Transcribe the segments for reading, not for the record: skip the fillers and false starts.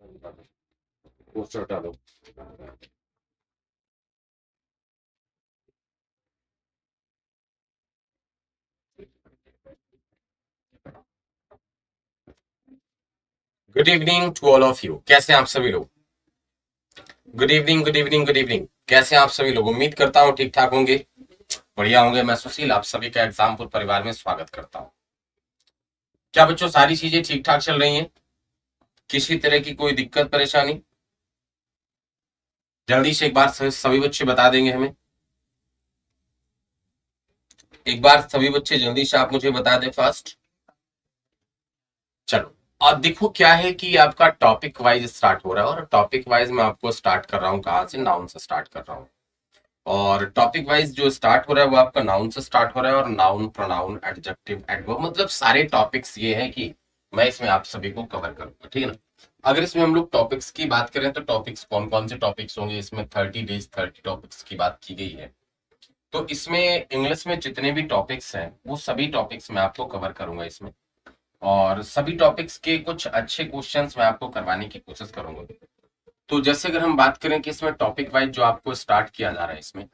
Poster हटा दो। Good evening to all of you. कैसे हैं आप सभी लोग? Good evening, good evening, good evening. कैसे हैं आप सभी लोग? उम्मीद करता हूँ ठीक ठाक होंगे, बढ़िया होंगे। मैं सुशील आप सभी का एग्जामपुर परिवार में स्वागत करता हूँ। क्या बच्चों सारी चीजें ठीक ठाक चल रही हैं? किसी तरह की कोई दिक्कत परेशानी? जल्दी से एक बार सभी बच्चे बता देंगे हमें। एक बार सभी बच्चे जल्दी से आप मुझे बता दें फास्ट। चलो, अब देखो क्या है कि आपका टॉपिक वाइज स्टार्ट हो रहा है, और टॉपिक वाइज मैं आपको स्टार्ट कर रहा हूँ कहाँ से? नाउन से स्टार्ट कर रहा हूँ। और टॉपिक वाइज जो स्टार्ट हो रहा है वो आपका नाउन से स्टार्ट हो रहा है, और नाउन, प्रोनाउन, एडजेक्टिव, एडवर्ब, मतलब सारे टॉपिक्स ये हैं कि मैं इसमें आप सभी को कवर करूंगा, ठीक है ना। अगर इसमें हम लोग टॉपिक्स की बात करें तो टॉपिक्स कौन कौन से टॉपिक्स होंगे? इसमें 30 डेज 30 टॉपिक्स की बात की गई है। तो इसमें इंग्लिश में जितने भी टॉपिक्स हैं वो सभी टॉपिक्स मैं आपको कवर करूंगा इसमें, और सभी टॉपिक्स के कुछ अच्छे क्वेश्चंस मैं आपको करवाने की कोशिश करूंगा। तो जैसे अगर हम बात करें कि इसमें टॉपिक वाइज जो आपको स्टार्ट किया जा रहा है इसमें,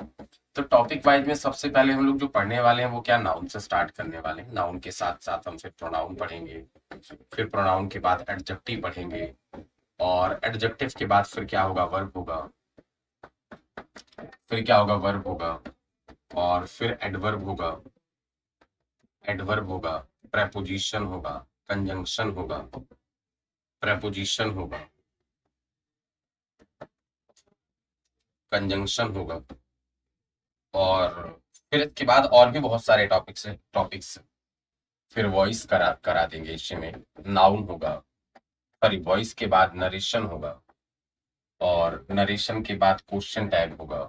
तो टॉपिक वाइज में सबसे पहले हम लोग जो पढ़ने वाले हैं वो क्या, नाउन से स्टार्ट करने वाले हैं। नाउन के साथ साथ हम फिर प्रोनाउन पढ़ेंगे, फिर प्रोनाउन के बाद एडजेक्टिव पढ़ेंगे, और एडजेक्टिव के बाद फिर क्या होगा, वर्ब होगा, फिर क्या होगा, वर्ब होगा, और फिर एडवर्ब होगा, एडवर्ब होगा, प्रेपोजिशन होगा, कंजंक्शन होगा, प्रेपोजिशन होगा, कंजंक्शन होगा, और फिर इसके बाद और भी बहुत सारे टॉपिक्स। फिर वॉइस करा देंगे इसमें। नाउन होगा, सॉरी वॉइस के बाद नरेशन होगा, और नरेशन के बाद क्वेश्चन टैग होगा,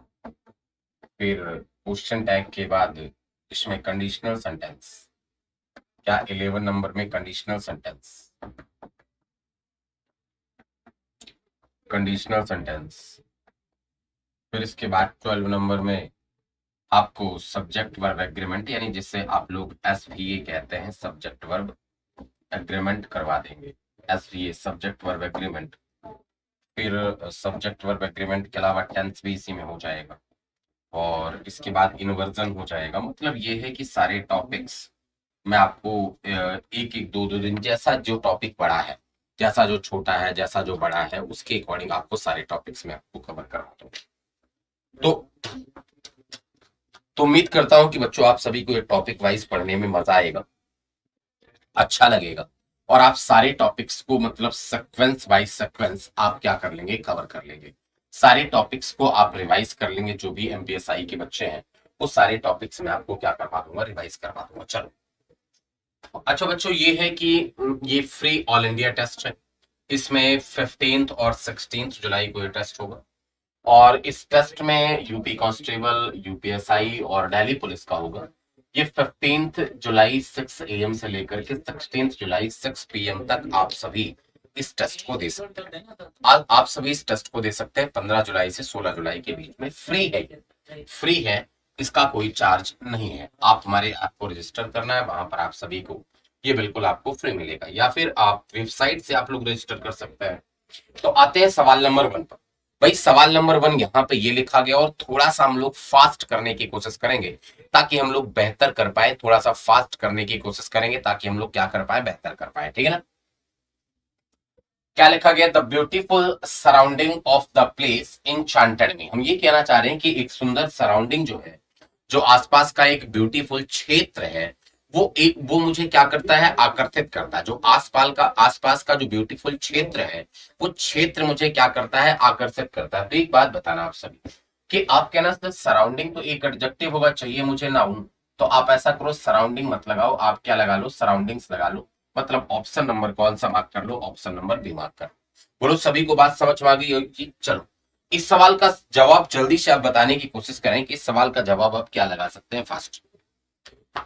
फिर क्वेश्चन टैग के बाद इसमें कंडीशनल सेंटेंस। क्या 11 नंबर में कंडीशनल सेंटेंस, कंडीशनल सेंटेंस। फिर इसके बाद 12 नंबर में आपको सब्जेक्ट वर्ब एग्रीमेंट, यानी जिससे आप लोग SVA कहते हैं, सब्जेक्ट वर्ब एग्रीमेंट करवा देंगे। SVA subject verb agreement. फिर सब्जेक्ट वर्ब एग्रीमेंट के अलावा टेंस भी इसी में हो जाएगा, और इसके बाद इन्वर्जन हो जाएगा। मतलब ये है कि सारे टॉपिक्स मैं आपको एक एक दो दो दिन, जैसा जो टॉपिक बड़ा है, जैसा जो छोटा है, जैसा जो बड़ा है, उसके अकॉर्डिंग आपको सारे टॉपिक्स में आपको कवर करवाता हूँ। तो उम्मीद करता हूँ कि बच्चों आप सभी को ये टॉपिक वाइज पढ़ने में मजा आएगा, अच्छा लगेगा, और आप सारे टॉपिक्स को मतलब सीक्वेंस बाय सीक्वेंस आप क्या कर लेंगे, कवर कर लेंगे। सारे टॉपिक्स को आप रिवाइज कर लेंगे। जो भी MPSI के बच्चे हैं वो सारे टॉपिक्स में आपको क्या करवा दूंगा, रिवाइज करवा दूंगा। चलो, अच्छा बच्चों, ये है कि ये फ्री ऑल इंडिया टेस्ट है। इसमें 15 और 16 जुलाई को ये टेस्ट होगा, और इस टेस्ट में यूपी कांस्टेबल, UPSI और दिल्ली पुलिस का होगा। ये 15 जुलाई 6 AM से लेकर के 16 जुलाई 6 PM तक आप सभी इस टेस्ट को दे सकते हैं। आप सभी इस टेस्ट को दे सकते हैं। 15 जुलाई से 16 जुलाई के बीच में फ्री है, ये फ्री है, इसका कोई चार्ज नहीं है। आप हमारे ऐप को रजिस्टर करना है, वहां पर आप सभी को ये बिल्कुल आपको फ्री मिलेगा, या फिर आप वेबसाइट से आप लोग रजिस्टर कर सकते हैं। तो आते हैं सवाल नंबर 1 पर। भाई सवाल नंबर 1 यहाँ पे ये लिखा गया, और थोड़ा सा हम लोग फास्ट करने की कोशिश करेंगे ताकि हम लोग बेहतर कर पाए। थोड़ा सा फास्ट करने की कोशिश करेंगे ताकि हम लोग क्या कर पाए, बेहतर कर पाए, ठीक है ना। क्या लिखा गया? The beautiful surrounding of the place enchanted me. हम ये कहना चाह रहे हैं कि एक सुंदर सराउंडिंग जो है, जो आसपास का एक ब्यूटीफुल क्षेत्र है, वो मुझे क्या करता है, आकर्षित करता है। जो आसपास का जो ब्यूटीफुल क्षेत्र है, वो क्षेत्र मुझे क्या करता है, आकर्षित करता है। तो एक बात बताना आप सभी कि आप कहना सर सराउंडिंग तो एक एडजेक्टिव होगा, चाहिए मुझे नाउन। तो आप ऐसा करो, सराउंडिंग मत लगाओ, आप क्या लगा लो, सराउंडिंग्स लगा लो। मतलब ऑप्शन नंबर कौन सा मार्क कर लो, ऑप्शन नंबर बी मार्क कर। बोलो सभी को बात समझ में आ गई होगी? चलो, इस सवाल का जवाब जल्दी से आप बताने की कोशिश करें कि इस सवाल का जवाब आप क्या लगा सकते हैं फास्ट।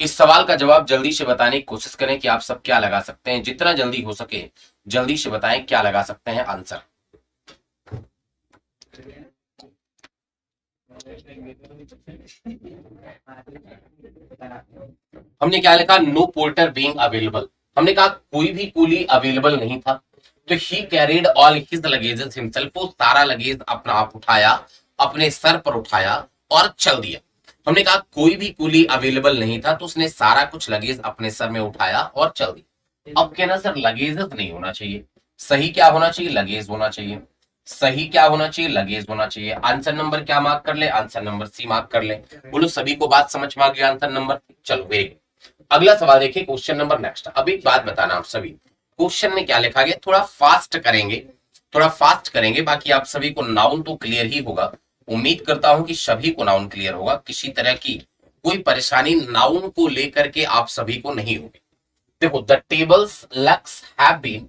इस सवाल का जवाब जल्दी से बताने की कोशिश करें कि आप सब क्या लगा सकते हैं। जितना जल्दी हो सके जल्दी से बताएं क्या लगा सकते हैं आंसर। हमने क्या लिखा? No porter being available. हमने कहा कोई भी कूली अवेलेबल नहीं था। तो he carried all his luggages himself, वो सारा लगेज अपना आप उठाया, अपने सर पर उठाया और चल दिया। हमने कहा कोई भी कुली अवेलेबल नहीं था तो उसने सारा कुछ लगेज अपने सर में उठाया और चल दिया। अब कहना सर लगेजेस नहीं होना चाहिए, सही क्या होना चाहिए, लगेज होना चाहिए। सही क्या होना चाहिए, लगेज होना चाहिए। आंसर नंबर क्या मार्क कर ले, आंसर नंबर सी मार्क कर ले। बोलो सभी को बात समझ में आ गया आंसर नंबर। चलो वेरी गुड। अगला सवाल देखिए, क्वेश्चन नंबर नेक्स्ट। अब एक बात बताना आप सभी, क्वेश्चन में क्या लिखा गया, थोड़ा फास्ट करेंगे, थोड़ा फास्ट करेंगे, बाकी आप सभी को नाउन तो क्लियर ही होगा। उम्मीद करता हूं कि सभी को नाउन क्लियर होगा, किसी तरह की कोई परेशानी नाउन को लेकर के आप सभी को नहीं होगी। देखो, the table's legs have been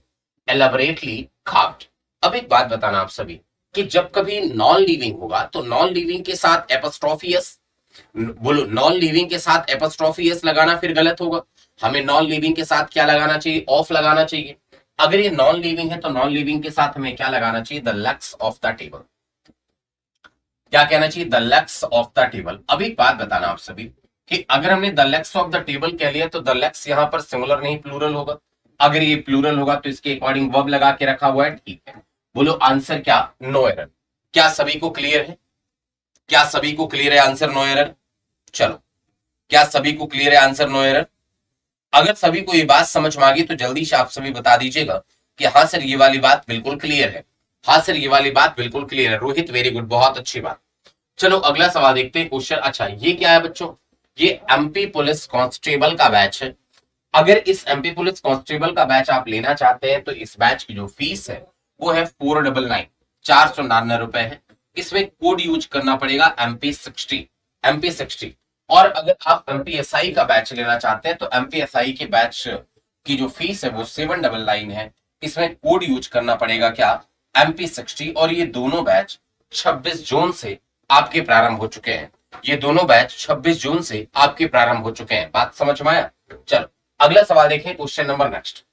elaborately carved. अब एक बात बताना आप सभी कि जब कभी नॉन लिविंग होगा तो नॉन लिविंग के साथ एपोस्ट्रोफी एस, बोलो नॉन लिविंग के साथ एपोस्ट्रोफी एस लगाना फिर गलत होगा। हमें नॉन लिविंग के साथ क्या लगाना चाहिए, ऑफ लगाना चाहिए। अगर ये नॉन लिविंग है तो नॉन लिविंग के साथ हमें क्या लगाना चाहिए, the legs of the table. क्या कहना चाहिए, the legs of the table. अब एक बात बताना आप सभी कि अगर हमने the legs of the table कह लिया तो द लेग्स यहां पर सिंगुलर नहीं प्लूरल होगा। अगर ये प्लूरल होगा तो इसके अकॉर्डिंग वर्ब लगा के रखा हुआ है, ठीक है। बोलो आंसर क्या, नो एरर। क्या सभी को क्लियर है, क्या सभी को क्लियर है आंसर नो एरर। चलो, क्या सभी को क्लियर है आंसर नो एरर। अगर सभी को ये बात समझ में आ गई तो जल्दी से आप सभी बता दीजिएगा कि हाँ सर ये वाली बात बिल्कुल क्लियर है, हाँ सर ये वाली बात बिल्कुल क्लियर है। रोहित वेरी गुड, बहुत अच्छी बात। चलो अगला सवाल देखते हैं क्वेश्चन। अच्छा ये क्या है बच्चों, ये एमपी पुलिस कांस्टेबल का बैच है। अगर इस एमपी पुलिस कांस्टेबल का बैच आप लेना चाहते हैं तो इस बैच की जो फीस है वो है 499, 499 रुपए है। इसमें कोड यूज करना पड़ेगा MP60, MP60। और अगर आप MPSI का बैच लेना चाहते हैं तो MPSI के बैच की जो फीस है वो 799 है। इसमें कोड यूज करना पड़ेगा क्या, MP60। और ये दोनों बैच 26 जून से आपके प्रारंभ हो चुके हैं। ये दोनों बैच 26 जून से आपके प्रारंभ हो चुके हैं। बात समझ में आया। चलो अगला सवाल देखें, क्वेश्चन नंबर नेक्स्ट।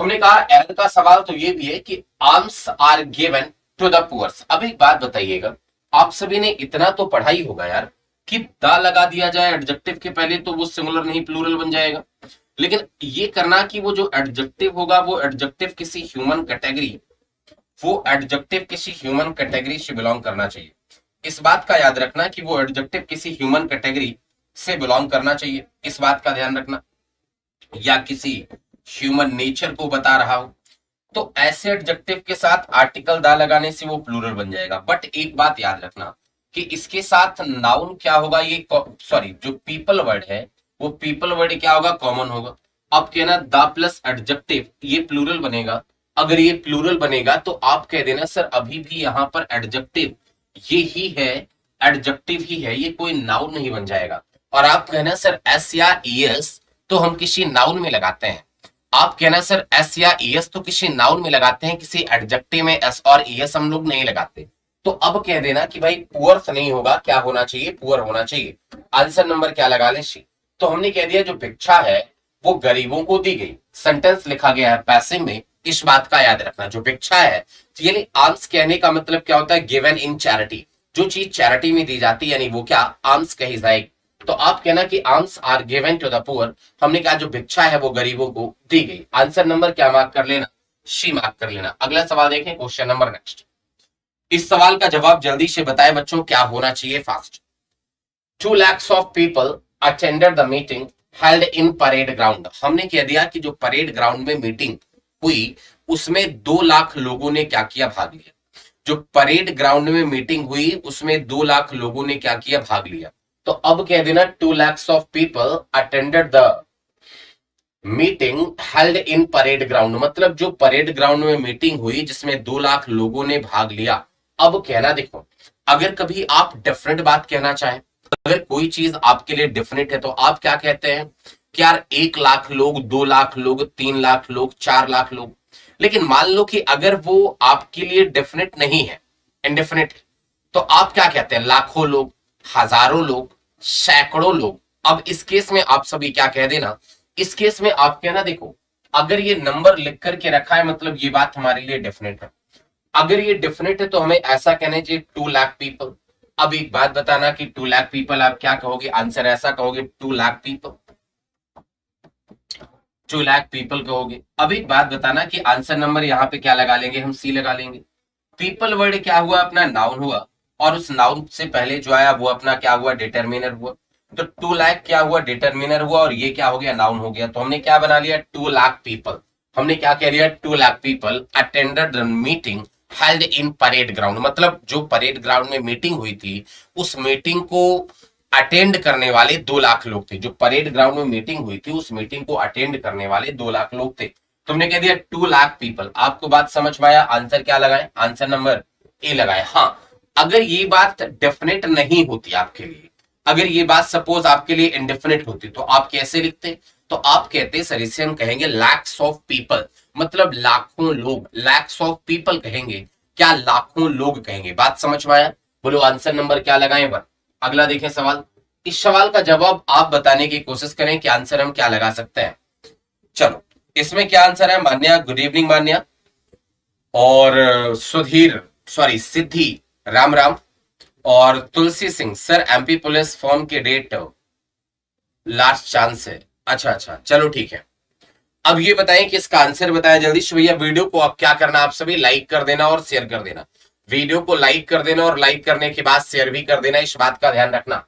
हमने कहा एरर का सवाल तो ये भी है कि alms are given to the poors. अब एक बात बताइएगा, आप सभी ने इतना तो पढ़ा ही होगा यार कि द लगा दिया जाए एडजेक्टिव के पहले तो वो सिंगुलर नहीं प्लूरल बन जाएगा। लेकिन ये करना कि वो जो एडजेक्टिव होगा वो एडजेक्टिव किसी ह्यूमन कैटेगरी, वो एडजेक्टिव किसी ह्यूमन कैटेगरी से बिलोंग करना चाहिए। इस बात का याद रखना कि वो एडजेक्टिव किसी ह्यूमन कैटेगरी से बिलोंग करना चाहिए, इस बात का ध्यान रखना। या किसी ह्यूमन नेचर को बता रहा हो तो ऐसे एडजेक्टिव के साथ आर्टिकल दा लगाने से वो प्लूरल बन जाएगा। बट एक बात याद रखना कि इसके साथ नाउन क्या होगा, ये सॉरी जो पीपल वर्ड है वो पीपल वर्ड क्या होगा, कॉमन होगा। अब कहना द प्लस एडजेक्टिव ये प्लूरल बनेगा। अगर ये प्लूरल बनेगा तो आप कह देना सर अभी भी यहां पर एडजेक्टिव ये ही है, एडजेक्टिव ही है, ये कोई नाउन नहीं बन जाएगा। और आप कहना सर एस या ईएस तो हम किसी नाउन में लगाते हैं। आप कहना सर एस या ईएस तो किसी नाउन में लगाते हैं, किसी एडजेक्टिव में एस और ईएस हम लोग नहीं लगाते। तो अब कह देना कि भाई पुअर नहीं होगा, क्या होना चाहिए, पुअर होना चाहिए। आंसर नंबर क्या लगा ले, सी। तो हमने कह दिया जो भिक्षा है वो गरीबों को दी गई। सेंटेंस लिखा गया है पैसिव में, इस बात का याद रखना। जो भिक्षा है यानी आर्म्स कहने का मतलब क्या होता है, गिवन इन चैरिटी। जो चीज चैरिटी में दी जाती है यानी वो क्या, आर्म्स कही जाएगी। तो आप कहना कि alms are given to the poor. हमने कहा जो भिक्षा है वो गरीबों को दी गई। आंसर नंबर क्या मार्क कर लेना, शी मार्क कर लेना। अगला सवाल देखें, क्वेश्चन नंबर नेक्स्ट। इस सवाल का जवाब जल्दी से बताएं बच्चों, क्या होना चाहिए, fast. 2 lakhs of people attended the meeting held in parade ground। हमने कह दिया कि जो परेड ग्राउंड में मीटिंग हुई उसमें 2 लाख लोगों ने क्या किया, भाग लिया। जो परेड ग्राउंड में मीटिंग हुई उसमें 2 लाख लोगों ने क्या किया, भाग लिया। तो अब कह देना 2 lakhs of people attended the meeting held in parade ground, मतलब जो परेड ग्राउंड में मीटिंग हुई जिसमें 2 लाख लोगों ने भाग लिया। अब कहना देखो, अगर कभी आप डिफरेंट बात कहना चाहें, अगर कोई चीज आपके लिए डिफरेंट है तो आप क्या कहते हैं कि यार 1 लाख लोग, 2 लाख लोग, 3 लाख लोग, 4 लाख लोग। लेकिन मान लो कि अगर वो आपके लिए डेफिनेट नहीं है, इंडेफिनेट, तो आप क्या कहते हैं, लाखों लोग, हजारों लोग, सैकड़ों लोग। अब इस केस में आप सभी क्या कह देना, इस केस में आप कहना देखो अगर ये नंबर लिख करके रखा है मतलब ये बात हमारे लिए डेफिनेट है। अगर ये डेफिनेट है तो हमें ऐसा कहना चाहिए 2 लाख पीपल। अब एक बात बताना कि 2 लाख पीपल आप क्या कहोगे, आंसर ऐसा कहोगे 2 लाख पीपल। 2 लाख पीपल कहोगे। अब एक बात बताना कि आंसर नंबर यहाँ पे क्या लगा लेंगे, हम सी लगा लेंगे। पीपल वर्ड क्या हुआ, अपना नाउन हुआ, और उस नाउन से पहले जो आया वो अपना क्या हुआ, डिटरमिनर हुआ। तो 2 लाख क्या हुआ, डिटरमिनर हुआ, और ये क्या हो गया, नाउन हो गया। तो हमने क्या बना लिया, 2 लाख पीपल। हमने क्या कह लिया, 2 lakh people attended the meeting held in parade ground. मतलब जो परेड ग्राउंड में मीटिंग हुई थी, उस मीटिंग को अटेंड करने वाले 2 लाख लोग थे। जो परेड ग्राउंड में मीटिंग हुई थी, उस मीटिंग को अटेंड करने वाले 2 लाख लोग थे। तुमने कह दिया 2 लाख पीपल। आपको बात समझ में आया, आंसर क्या लगाए, आंसर नंबर ए लगाए। हाँ, अगर ये बात डेफिनेट नहीं होती आपके लिए, अगर ये बात सपोज आपके लिए इंडेफिनेट होती, तो आप कैसे लिखते, तो आप कहते सर इसे हम कहेंगे लैक्स ऑफ पीपल, मतलब लाखों लोग। लैक्स ऑफ पीपल कहेंगे क्या, लाखों लोग कहेंगे। बात समझ में आया, बोलो आंसर नंबर क्या लगाएं वन। अगला देखें सवाल। इस सवाल का जवाब आप बताने की कोशिश करें कि आंसर हम क्या लगा सकते हैं। चलो, इसमें क्या आंसर है, मान्या, गुड इवनिंग मान्या, और सुधीर, सॉरी सिद्धि, राम राम, और Tulsi Singh, sir MP police form की डेट लास्ट चांस है। अच्छा अच्छा, चलो ठीक है। अब ये बताएं कि इसका आंसर बताया जल्दी से भैया। वीडियो को अब क्या करना, आप सभी लाइक कर देना और शेयर कर देना। वीडियो को लाइक कर देना और लाइक करने के बाद शेयर भी कर देना, इस बात का ध्यान रखना।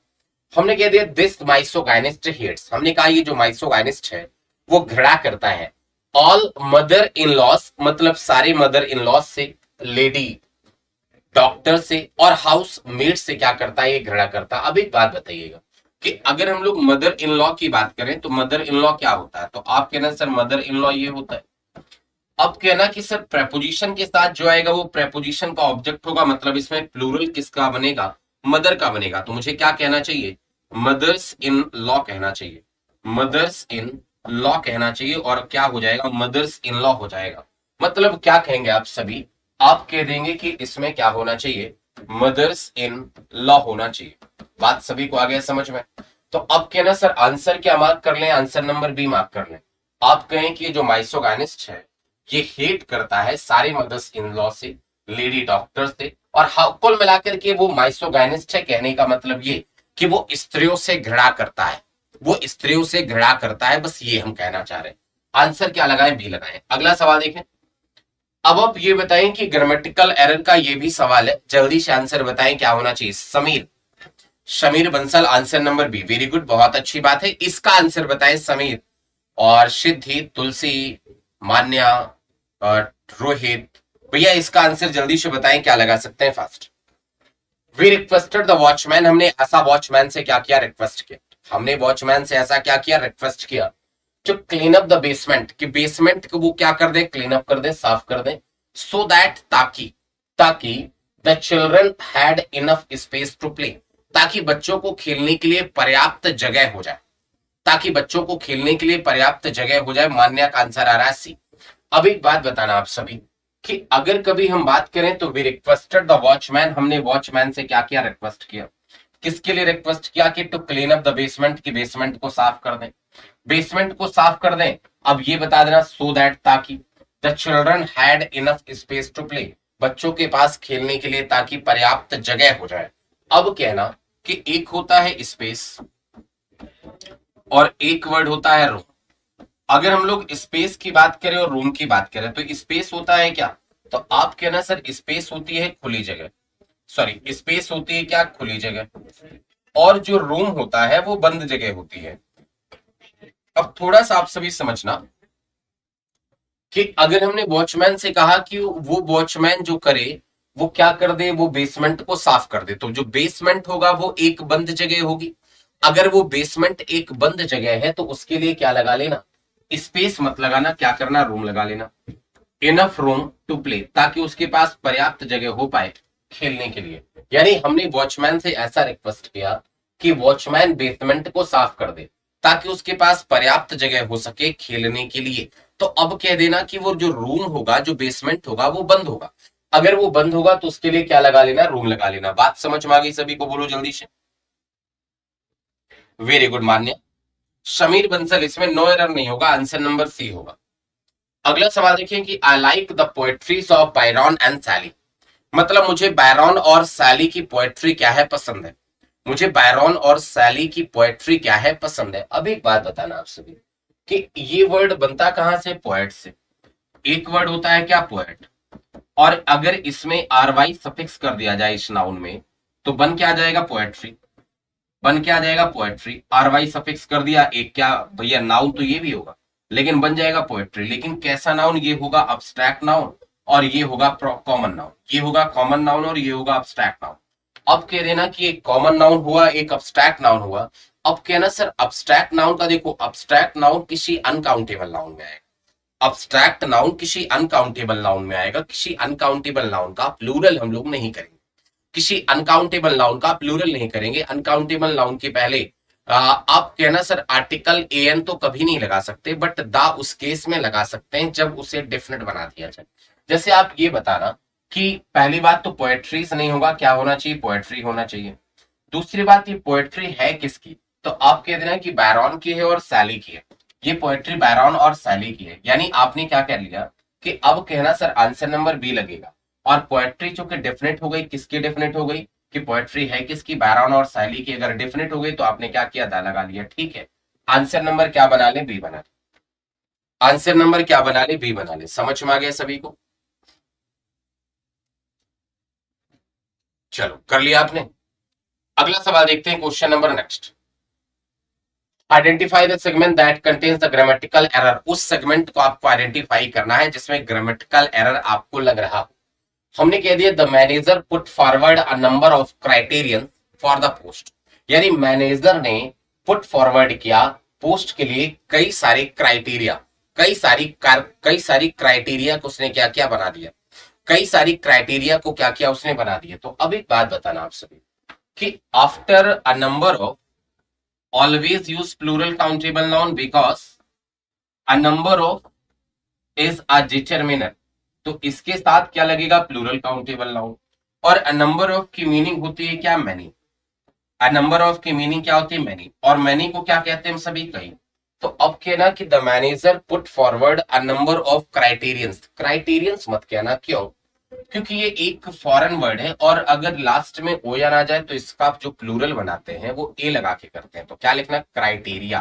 हमने कह दिया दिस माइसोगाइनिस्ट हेट्स, हमने कहा ये जो माइसोगाइनिस्ट है वो घृणा करता है ऑल मदर इन लॉस, मतलब सारे मदर इन लॉस से, लेडी डॉक्टर से, और हाउस मेड से क्या करता है, ये घृणा करता है। अब एक बात बताइएगा कि अगर हम लोग मदर इन लॉ की बात करें तो मदर इन लॉ क्या होता है, तो आप कहना सर मदर इन लॉ ये होता है। अब कहना कि सर प्रेपोजिशन के साथ जो आएगा वो प्रेपोजिशन का ऑब्जेक्ट होगा, मतलब इसमें प्लूरल किसका बनेगा, मदर का बनेगा। तो मुझे क्या कहना चाहिए, मदर्स इन लॉ कहना चाहिए, मदर्स इन लॉ कहना चाहिए, और क्या हो जाएगा, मदर्स इन लॉ हो जाएगा। मतलब क्या कहेंगे आप सभी, आप कह देंगे कि इसमें क्या होना चाहिए, मदर्स इन लॉ होना चाहिए। बात सभी को आ गया समझ में। तो अब कहना सर आंसर क्या मार्क कर लें, आंसर नंबर बी मार्क कर लें। आप कहें कि जो माइसोगानिस्ट है ये हेट करता है सारे मदर्स इन लॉ से, लेडी डॉक्टर से, और कुल मिलाकर के वो माइसोगाइनिस्ट है। कहने का मतलब ये कि वो स्त्रियों से घृणा करता है, वो स्त्रियों से घृणा करता है, बस ये हम कहना चाह रहे हैं। आंसर क्या लगाएं, बी लगाएं। अगला सवाल देखें। अब आप ये बताएं कि ग्रामेटिकल एरर का ये भी सवाल है, जल्दी से आंसर बताएं क्या होना चाहिए। Sameer, Sameer Bansal, answer number B, very good, बहुत अच्छी बात है। इसका आंसर बताएं समीर, और सिद्धि, तुलसी, मान्या, और रोहित, भैया इसका आंसर जल्दी से बताएं क्या लगा सकते हैं fast. We requested the watchman, हमने ऐसा वॉचमैन से क्या किया, रिक्वेस्ट किया। हमने वॉचमैन से ऐसा क्या किया, रिक्वेस्ट किया, जो क्लीन अप द बेसमेंट, कि बेसमेंट को वो क्या कर दे, क्लीन अप कर दे, साफ कर दे। सो दैट, ताकि, ताकि the children had enough space to play, ताकि बच्चों को खेलने के लिए पर्याप्त जगह हो जाए, ताकि बच्चों को खेलने के लिए पर्याप्त जगह हो जाए। मान्या का आंसर आ रहा है सी। अब एक बात बताना आप सभी कि अगर कभी हम बात करें तो वी रिक्वेस्टेड द वॉचमैन, हमने वॉचमैन से क्या किया, रिक्वेस्ट किया। किसके लिए रिक्वेस्ट किया, कि to clean up the basement, की बेसमेंट को साफ कर दें, बेसमेंट को साफ कर दें। अब ये बता देना सो दैट, ताकि the children had enough space to play, बच्चों के पास खेलने के लिए ताकि पर्याप्त जगह हो जाए। अब कहना कि एक होता है स्पेस और एक वर्ड होता है रूम। अगर हम लोग स्पेस की बात करें और रूम की बात करें तो स्पेस होता है क्या, तो आप कहना सर स्पेस होती है खुली जगह, सॉरी स्पेस होती है क्या, खुली जगह, और जो रूम होता है वो बंद जगह होती है। अब थोड़ा सा आप सभी समझना कि अगर हमने वॉचमैन से कहा कि वो वॉचमैन जो करे वो क्या कर दे, वो बेसमेंट को साफ कर दे, तो जो बेसमेंट होगा वो एक बंद जगह होगी। अगर वो बेसमेंट एक बंद जगह है तो उसके लिए क्या लगा लेना, स्पेस मत लगाना, क्या करना, रूम लगा लेना। इनफ रूम टू प्ले, ताकि उसके पास पर्याप्त जगह हो पाए खेलने के लिए। यानी हमने वॉचमैन से ऐसा रिक्वेस्ट किया कि वॉचमैन बेसमेंट को साफ कर दे ताकि उसके पास पर्याप्त जगह हो सके खेलने के लिए। तो अब कह देना कि वो जो रूम होगा, जो बेसमेंट होगा वो बंद होगा। अगर वो बंद होगा तो उसके लिए क्या लगा लेना, रूम लगा लेना। बात समझ में आ गई सभी को, बोलो जल्दी से। वेरी गुड मान्य, समीर बंसल, इसमें नो एरर नहीं होगा, आंसर नंबर सी होगा। अगला सवाल देखिए कि I like the poetries of Byron and Shelley, मतलब मुझे बायरन और सैली की पोएट्री क्या है, पसंद है। मुझे बायरन और सैली की पोएट्री क्या है, पसंद है। अब एक बात बताना आप सभी, कि ये वर्ड बनता कहां से, पोएट से। एक वर्ड होता है क्या, पोएट, और अगर इसमें आर वाई सफिक्स कर दिया जाए इस नाउन में तो बन क्या आ जाएगा, पोएट्री। बन क्या आ जाएगा, पोएट्री। आर वाई सफिक्स कर दिया, एक क्या भैया नाउन तो ये भी होगा, लेकिन बन जाएगा पोएट्री। लेकिन कैसा नाउन, ये होगा अब्स्ट्रैक्ट नाउन और ये होगा कॉमन नाउन। ये होगा कॉमन नाउन और ये होगा अब्स्ट्रैक्ट नाउन। अब कह देना कि एक कॉमन नाउन हुआ, एक अब्स्ट्रैक्ट नाउन हुआ। अब कहना सर अब्स्ट्रैक्ट नाउन का देखो, अब्स्ट्रैक्ट नाउन किसी अनकाउंटेबल नाउन में आएगा। अब्स्ट्रैक्ट नाउन किसी अनकाउंटेबल नाउन में आएगा। किसी अनकाउंटेबल नाउन का प्लूरल हम लोग नहीं करेंगे। किसी अनकाउंटेबल नाउन का प्लूरल नहीं करेंगे। अनकाउंटेबल नाउन के पहले आप कहना सर आर्टिकल एन तो कभी नहीं लगा सकते, बट दा उस केस में लगा सकते हैं जब उसे डेफिनेट बना दिया जाए। जैसे आप ये बताना कि पहली बात तो पोएट्री से नहीं होगा, क्या होना चाहिए, पोएट्री होना चाहिए। दूसरी बात, ये पोएट्री है किसकी, तो आप कह देना कि बैरॉन की है और सैली की है। ये पोएट्री बैरॉन और सैली की है। यानी आपने क्या कह लिया कि अब कहना सर आंसर नंबर बी लगेगा। और पोएट्री चूंकि डेफिनेट हो गई, किसकी डेफिनेट हो गई कि पोएट्री है किसकी, बैरॉन और सैली की। अगर डेफिनेट हो गई तो आपने क्या किया, दा लगा लिया। ठीक है, आंसर नंबर क्या बना ले, बी बना ले। आंसर नंबर क्या बना ले, बी बना ले। समझ में आ गया सभी को, चलो कर लिया आपने। अगला सवाल देखते हैं, question number next. Identify the segment that contains the grammatical error. उस सेगमेंट को आपको आइडेंटिफाई करना है जिसमें ग्रामेटिकल एरर आपको लग रहा हो। हमने कह दिया the manager put forward a number of criterion for the post. यानी मैनेजर ने पुट फॉरवर्ड किया पोस्ट के लिए कई सारे क्राइटेरिया, कई सारी क्राइटेरिया को उसने क्या क्या बना दिया, कई सारी क्राइटेरिया को क्या क्या उसने बना दिया। तो अब एक बात बताना आप सभी कि after a number of, always use plural countable noun because a number of is a determiner। तो इसके साथ क्या लगेगा, प्लूरल काउंटेबल नाउन। और अ नंबर ऑफ की मीनिंग होती है क्या, मैनी। अ नंबर ऑफ की मीनिंग क्या होती है, मैनी। और मैनी को क्या कहते हैं हम सभी, कई। तो अब कहना कि the manager put forward a number of criterions. Criterions मत कहना, क्यों, क्योंकि ये एक फॉरेन वर्ड है और अगर लास्ट में ओ या ना जाए तो इसका जो प्लूरल बनाते हैं वो ए लगा के करते हैं। तो क्या लिखना, क्राइटेरिया।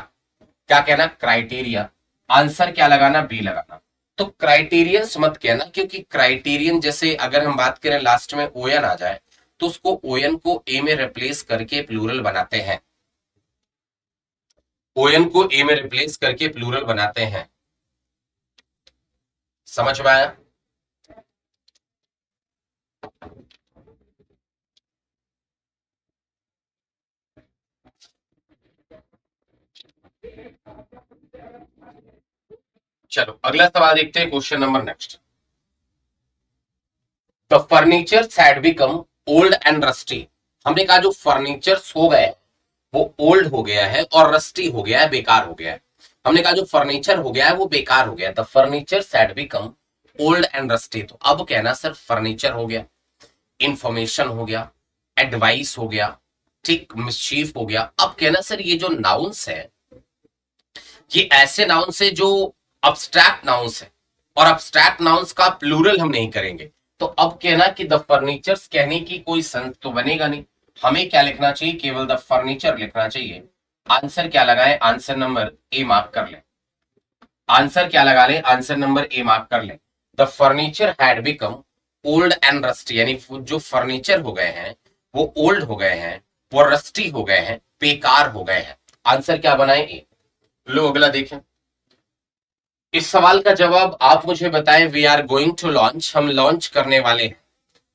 क्या कहना, क्राइटेरिया। आंसर क्या लगाना, बी लगाना। तो क्राइटेरियंस मत कहना, क्योंकि क्राइटेरियन जैसे अगर हम बात करें लास्ट में ओ या ना जाए तो उसको ओएन को ए में रिप्लेस करके प्लूरल बनाते हैं। ओएन को ए में रिप्लेस करके प्लूरल बनाते हैं। समझ में आया। चलो अगला सवाल देखते हैं, question number next. The furniture had become old and rusty. हमने कहा जो फर्नीचर हो गए वो ओल्ड हो गया है और रस्टी हो गया है, बेकार हो गया है। हमने कहा जो फर्नीचर हो गया है वो बेकार हो गया है। The furniture had become old and rusty. तो अब कहना सर फर्नीचर हो गया, इंफॉर्मेशन हो गया, एडवाइस हो गया, ठीक, मिसचीफ हो गया। अब कहना सर ये जो नाउन्स है ये ऐसे नाउन्स है जो अब्स्ट्रैक्ट नाउन्स है और अब्स्ट्रैक्ट नाउन्स का प्लूरल हम नहीं करेंगे। तो अब कहना कि द फर्नीचर्स कहने की कोई सेंस तो बनेगा नहीं। हमें क्या लिखना चाहिए, केवल द फर्नीचर लिखना चाहिए। आंसर क्या लगाए, आंसर नंबर ए मार्क कर ले। आंसर क्या लगा ले, आंसर नंबर ए मार्क कर ले। The furniture had become old and rusty. यानी जो फर्नीचर हो गए हैं वो ओल्ड हो गए हैं, वो रस्टी हो गए हैं, बेकार हो गए हैं। आंसर क्या बनाए, ए। लो अगला देखें। इस सवाल का जवाब आप मुझे बताएं। We are going to launch, हम लॉन्च करने वाले हैं।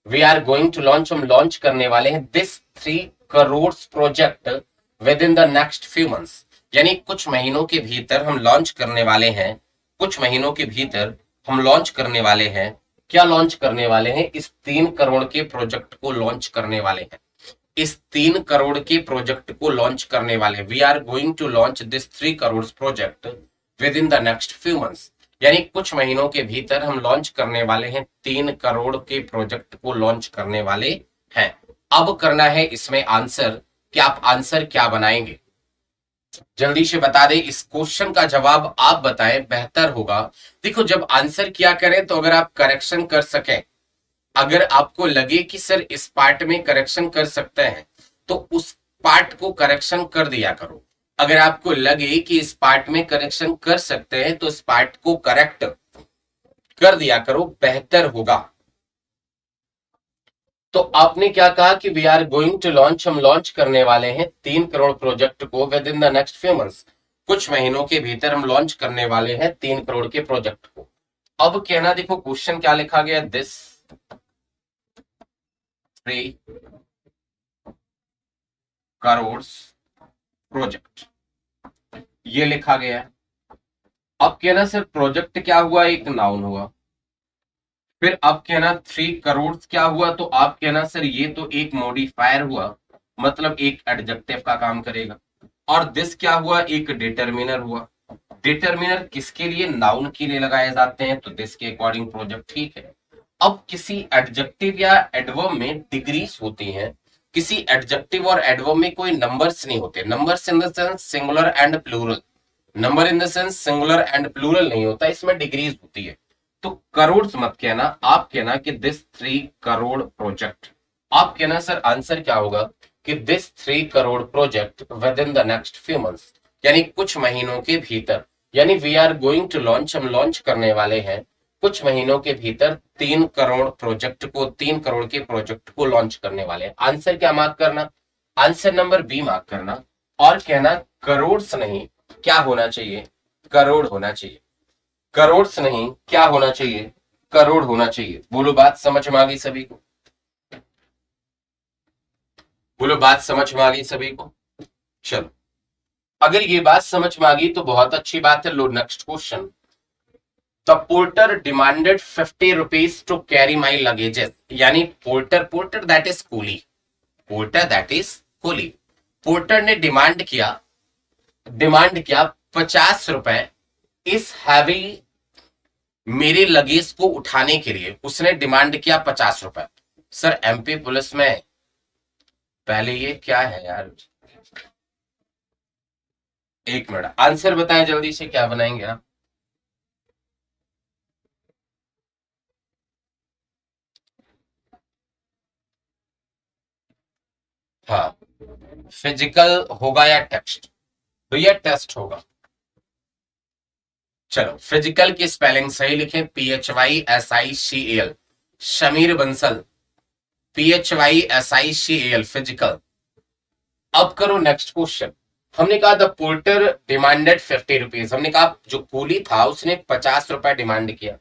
We are going to launch, हम लॉन्च करने वाले हैं this 3 crore project within the next few months. यानी कुछ महीनों के भीतर हम लॉन्च करने वाले हैं। कुछ महीनों के भीतर हम लॉन्च करने वाले हैं। क्या लॉन्च करने वाले हैं, इस 3 करोड़ के प्रोजेक्ट को लॉन्च करने वाले हैं। इस 3 करोड़ के प्रोजेक्ट को लॉन्च करने वाले। We are going to launch this 3 crore project within the next few months. यानी कुछ महीनों के भीतर हम लॉन्च करने वाले हैं, 3 करोड़ के प्रोजेक्ट को लॉन्च करने वाले हैं। अब करना है इसमें आंसर कि आप आंसर क्या बनाएंगे, जल्दी से बता दें। इस क्वेश्चन का जवाब आप बताएं, बेहतर होगा। देखो जब आंसर किया करें तो अगर आप करेक्शन कर सकें, अगर आपको लगे कि सर इस पार्ट में करेक्शन कर सकते हैं तो उस पार्ट को करेक्शन कर दिया करो। अगर आपको लगे कि इस पार्ट में करेक्शन कर सकते हैं तो इस पार्ट को करेक्ट कर दिया करो, बेहतर होगा। तो आपने क्या कहा कि we are going to launch, हम लॉन्च करने वाले हैं 3 करोड़ प्रोजेक्ट को within the next few months, कुछ महीनों के भीतर हम लॉन्च करने वाले हैं 3 करोड़ के प्रोजेक्ट को। अब कहना, देखो क्वेश्चन क्या लिखा गया, दिस 3 करोड़ प्रोजेक्ट, ये लिखा गया है। अब कहना सर प्रोजेक्ट क्या हुआ, एक नाउन हुआ। फिर अब कहना 3 करोड़ क्या हुआ, तो आप कहना सर ये तो एक मॉडिफायर हुआ, मतलब एक एडजेक्टिव का काम करेगा। और दिस क्या हुआ, एक डिटरमिनर हुआ। डिटरमिनर किसके लिए, नाउन के लिए लगाए जाते हैं, तो दिस के अकॉर्डिंग प्रोजेक्ट ठीक है। अब किसी एडजेक्टिव या एडवर्ब में डिग्रीज होती हैं, किसी एडजेक्टिव और एडवर्ब में कोई नंबर्स नहीं होते, numbers in the sense singular and plural, number in the sense singular and plural नहीं होता, इसमें डिग्रीज होती है। तो करोड़ मत कहना, आप कहना कि दिस 3 करोड़ प्रोजेक्ट। आप कहना सर आंसर क्या होगा कि this 3 crore project within the next few months, यानी कुछ महीनों के भीतर, यानी we are going to launch, हम लॉन्च करने वाले हैं कुछ महीनों के भीतर 3 करोड़ प्रोजेक्ट को, 3 करोड़ के प्रोजेक्ट को लॉन्च करने वाले हैं। आंसर क्या मार्क करना, आंसर नंबर बी मार्क करना। और कहना करोड़ नहीं, क्या होना चाहिए, करोड़ होना चाहिए, करोड़ नहीं क्या होना चाहिए, करोड़ होना चाहिए। बोलो बात समझ में आ गई सभी को, बोलो बात समझ में आ गई सभी को। चलो, अगर ये बात समझ में आ गई तो बहुत अच्छी बात है। लो next question, the porter demanded 50 rupees to carry my luggages, यानी porter, porter that is coolie, porter that is coolie, porter ने डिमांड किया 50 रुपए इस हैवी, मेरे लगेज को उठाने के लिए उसने डिमांड किया 50 रुपए। सर एमपी पुलिस में पहले ये क्या है यार, एक मिनट, आंसर बताएं जल्दी से, क्या बनाएंगे आप। हाँ, फिजिकल होगा या टेक्स्ट, तो ये टेस्ट होगा। चलो फिजिकल की स्पेलिंग सही लिखें, PHYSICAL, Shamir Bansal, PHYSICAL physical. अब करो नेक्स्ट क्वेश्चन। हमने कहा द पोर्टर डिमांडेड 50 रुपीज, हमने कहा जो कूली था उसने 50 रुपए डिमांड किया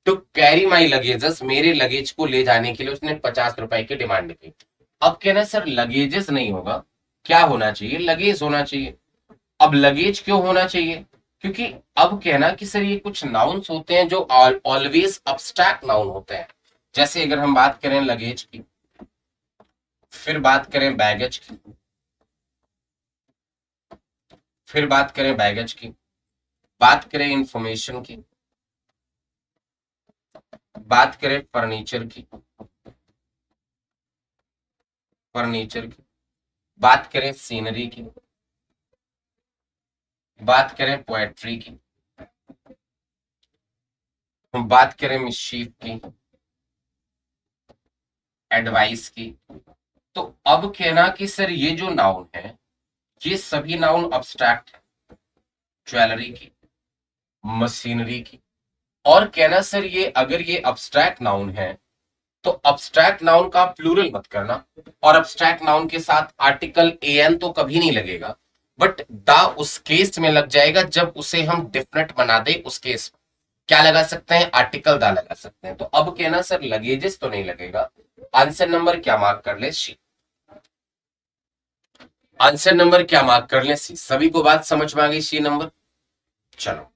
टू कैरी माई लगेजेस, मेरे लगेज को ले जाने के लिए उसने 50 रुपए की डिमांड की। अब कहना सर लगेजेस नहीं होगा, क्या होना चाहिए, लगेज होना चाहिए। अब लगेज क्यों होना चाहिए, क्योंकि अब कहना कि सर ये कुछ नाउन्स होते हैं जो ऑलवेज अब्स्ट्रैक्ट नाउन होते हैं। जैसे अगर हम बात करें लगेज की, फिर बात करें बैगेज की, फिर बात करें बैगेज की, बात करें इंफॉर्मेशन की, बात करें फर्नीचर की, फर्नीचर की, बात करें सीनरी की, बात करें पोएट्री की, हम बात करें मिसशीफ की, एडवाइस की। तो अब कहना कि सर ये जो नाउन है ये सभी नाउन अब्स्ट्रैक्ट है, ज्वेलरी की, मशीनरी की। और कहना सर ये अगर ये अब्स्ट्रैक्ट नाउन है तो अब्स्ट्रैक्ट नाउन का प्लूरल मत करना, और अब्स्ट्रैक्ट नाउन के साथ आर्टिकल एन तो कभी नहीं लगेगा, बट द उस केस में लग जाएगा जब उसे हम डिफरेंट बना दे, उस केस में क्या लगा सकते हैं, आर्टिकल दा लगा सकते हैं। तो अब कहना सर लगेजेस तो नहीं लगेगा, आंसर नंबर क्या मार्क कर ले, सी। आंसर नंबर क्या मार्क कर ले, सी। सभी को बात समझ में आ गई, सी नंबर। चलो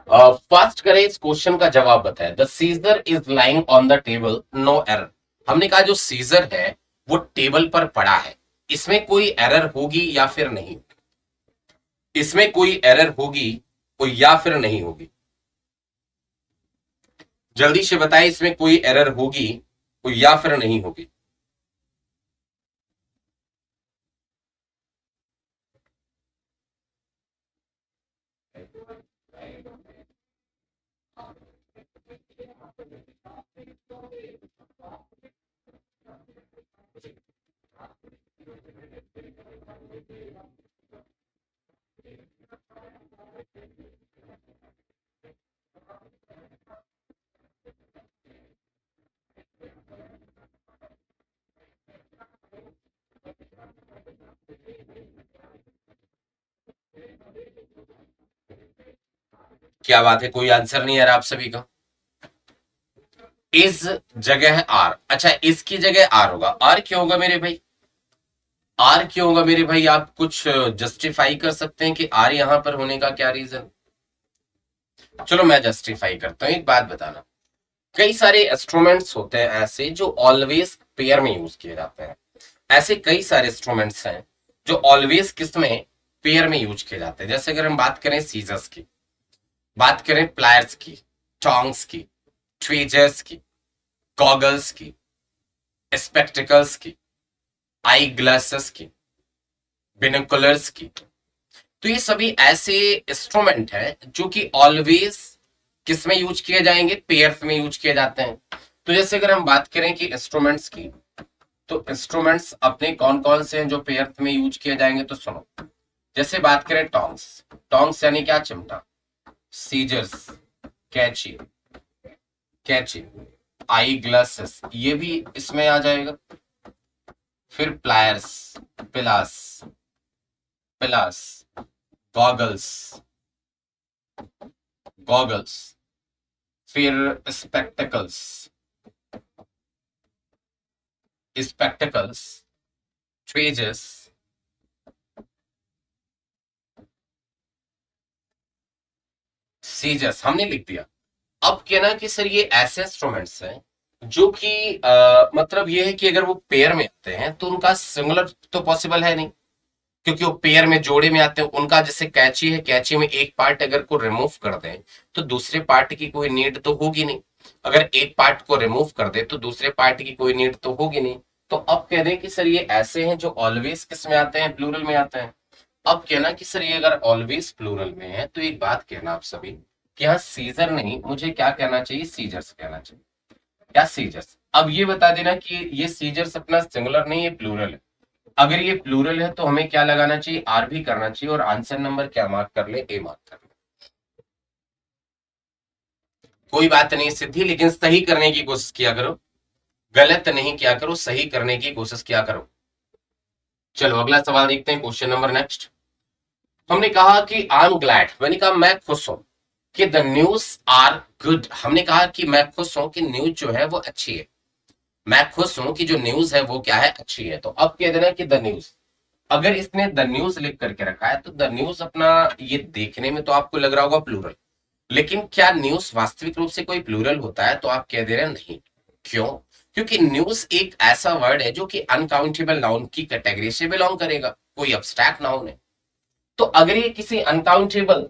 फर्स्ट करें, इस क्वेश्चन का जवाब बताएं। The scissor is lying on the table, no error. हमने कहा जो सीजर है वो टेबल पर पड़ा है, इसमें कोई एरर होगी या फिर नहीं, इसमें कोई एरर होगी या फिर नहीं होगी, जल्दी से बताएं, इसमें कोई एरर होगी या फिर नहीं होगी। क्या बात है, कोई आंसर नहीं आ रहा आप सभी का। इस जगह आर, अच्छा इसकी जगह आर होगा। आर क्यों होगा मेरे भाई, आर क्यों होगा मेरे भाई, आप कुछ जस्टिफाई कर सकते हैं कि आर यहां पर होने का क्या रीजन। चलो मैं जस्टिफाई करता हूं, एक बात बताना। कई सारे इंस्ट्रूमेंट्स होते हैं ऐसे जो ऑलवेज पेयर में यूज किए जाते हैं। ऐसे कई सारे इंस्ट्रूमेंट्स हैं जो ऑलवेज किस में, पेयर में यूज किए जाते हैं। जैसे अगर हम बात करें सीजर्स की, बात करें प्लायर्स की, टोंग्स की, ट्वीजर्स की, गॉगल्स की, स्पेक्टिकल्स की, आई ग्लासेस की, बिनोकुलर्स की, तो ये सभी ऐसे इंस्ट्रूमेंट हैं जो कि ऑलवेज किस में यूज किए जाएंगे, पेयर्स में यूज किए जाते हैं। तो जैसे अगर हम बात करें कि इंस्ट्रूमेंट्स की, तो इंस्ट्रूमेंट्स अपने कौन कौन से हैं जो पेयर्स में यूज किए जाएंगे, तो सुनो। जैसे बात करें टोंग्स, टोंग्स यानी क्या, चिमटा। सीजर्स, कैची, कैची, आई ग्लासेस ये भी इसमें आ जाएगा। फिर प्लायर्स, पिलास, पिलास, गॉगल्स, गॉगल्स, फिर स्पेक्टिकल्स, स्पेक्टिकल्स, ट्वेजेस, सीजर्स हमने लिख दिया। अब कहना कि सर ये ऐसे इंस्ट्रूमेंट्स हैं जो कि मतलब ये है कि अगर वो पेयर में आते हैं तो उनका सिंगुलर तो पॉसिबल है नहीं, क्योंकि वो पेयर में जोड़े में आते हैं। उनका जैसे कैची है, कैची में एक पार्ट अगर को रिमूव कर दें तो दूसरे पार्ट की कोई नीड तो होगी नहीं। अगर एक पार्ट को रिमूव कर दे तो दूसरे पार्ट की कोई नीड तो होगी नहीं। तो अब कह दें कि सर ये ऐसे हैं जो ऑलवेज किस में आते हैं, प्लूरल में आते हैं। अब कहना कि सर ये अगर ऑलवेज प्लूरल में है तो एक बात कहना आप सभी कि यहाँ सीजर नहीं, मुझे क्या कहना चाहिए, सीजर्स कहना चाहिए। क्या, सीजर्स। अब ये बता देना कि ये सीजर्स अपना सिंगुलर नहीं, ये प्लूरल है। अगर ये प्लूरल है तो हमें क्या लगाना चाहिए, आर भी करना चाहिए, और आंसर नंबर क्या मार्क कर ले, ए मार्क कर ले। कोई बात नहीं सिद्धि, लेकिन सही करने की कोशिश किया करो, गलत नहीं किया करो, सही करने की कोशिश किया करो। चलो अगला सवाल देखते हैं, क्वेश्चन नंबर नेक्स्ट। हमने कहा कि आई एम ग्लैड, मैंने कहा मैं खुश हूं कि द न्यूज आर गुड। हमने कहा कि मैं खुश हूं कि न्यूज जो है वो अच्छी है। मैं खुश हूं कि जो न्यूज है वो क्या है, अच्छी है। तो अब कह देना कि द न्यूज। अगर इसने द न्यूज लिख करके रखा है तो द न्यूज अपना, ये देखने में तो आपको लग रहा होगा प्लूरल, लेकिन क्या न्यूज वास्तविक रूप से कोई प्लूरल होता है, तो आप कह दे रहे हैं नहीं। क्यों, क्योंकि न्यूज एक ऐसा वर्ड है जो कि अनकाउंटेबल नाउन की कैटेगरी से बिलोंग करेगा, कोई अब्स्ट्रैक्ट नाउन है। तो अगर ये किसी अनकाउंटेबल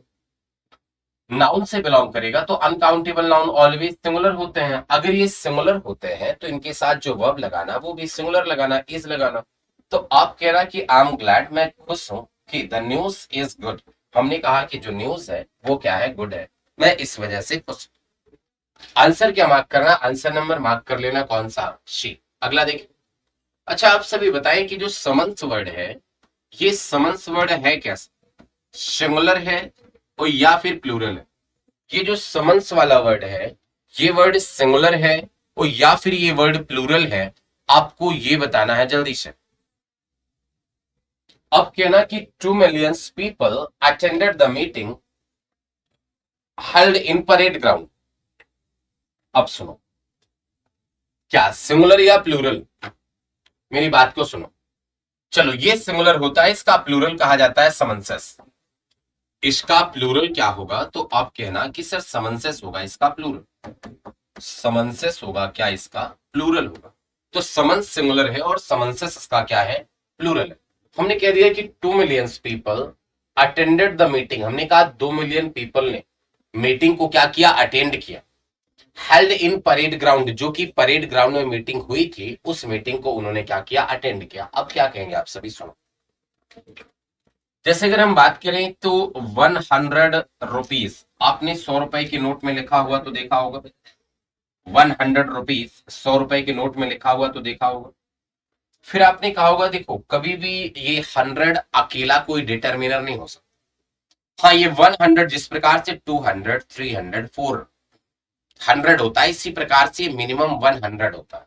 नाउन से बिलोंग करेगा तो अनकाउंटेबल नाउन ऑलवेज सिंगुलर होते हैं। अगर ये सिंगुलर होते हैं तो इनके साथ जो वर्ब लगाना वो भी सिंगुलर लगाना, इज लगाना। तो आप कह रहा कि आई एम ग्लैड, मैं खुश हूं कि द न्यूज इज गुड। हमने कहा कि जो न्यूज है वो क्या है, गुड है, मैं इस वजह से खुश हूं। आंसर क्या मार्क करना, आंसर नंबर मार्क कर लेना, कौन सा, शी। अगला देखिए। अच्छा आप सभी बताएं कि जो समन्स वर्ड है, ये समन्स वर्ड है कैसा, सिंगुलर है और या फिर प्लूरल है। ये जो समन्स वाला वर्ड है, ये वर्ड सिंगुलर है और या फिर ये वर्ड प्लूरल है, आपको ये बताना है जल्दी से। अब कहना कि 2 million people attended the meeting held in parade ground। अब सुनो, क्या सिंगुलर या प्लूरल, मेरी बात को सुनो। चलो ये सिंगुलर होता है, इसका प्लूरल कहा जाता है समन्सेस। इसका प्लूरल क्या होगा, तो आप कहना कि सर समन्सेस होगा इसका प्लूरल, समन्सेस होगा क्या, इसका प्लूरल होगा। तो समन्स सिंगुलर है और समन्सेस इसका क्या है, प्लूरल है। हमने कह दिया कि 2 million people attended the meeting. हमने कहा 2 मिलियन पीपल ने मीटिंग को क्या किया, अटेंड किया। हेल्ड इन परेड ग्राउंड, जो कि परेड ग्राउंड में मीटिंग हुई थी, उस मीटिंग को उन्होंने क्या किया, अटेंड किया। अब क्या कहेंगे आप सभी, सुनो। जैसे अगर हम बात करें तो 100 रुपीज, आपने 100 रुपए के नोट में लिखा हुआ तो देखा होगा। 100 रुपीज 100 रुपए के नोट में लिखा हुआ तो देखा होगा। फिर आपने कहा होगा, देखो कभी भी ये 100 अकेला कोई डिटर्मिनर नहीं हो सकता। हाँ ये 100 जिस प्रकार से 200, 300, 400 होता है, इसी प्रकार से मिनिमम 100 होता है।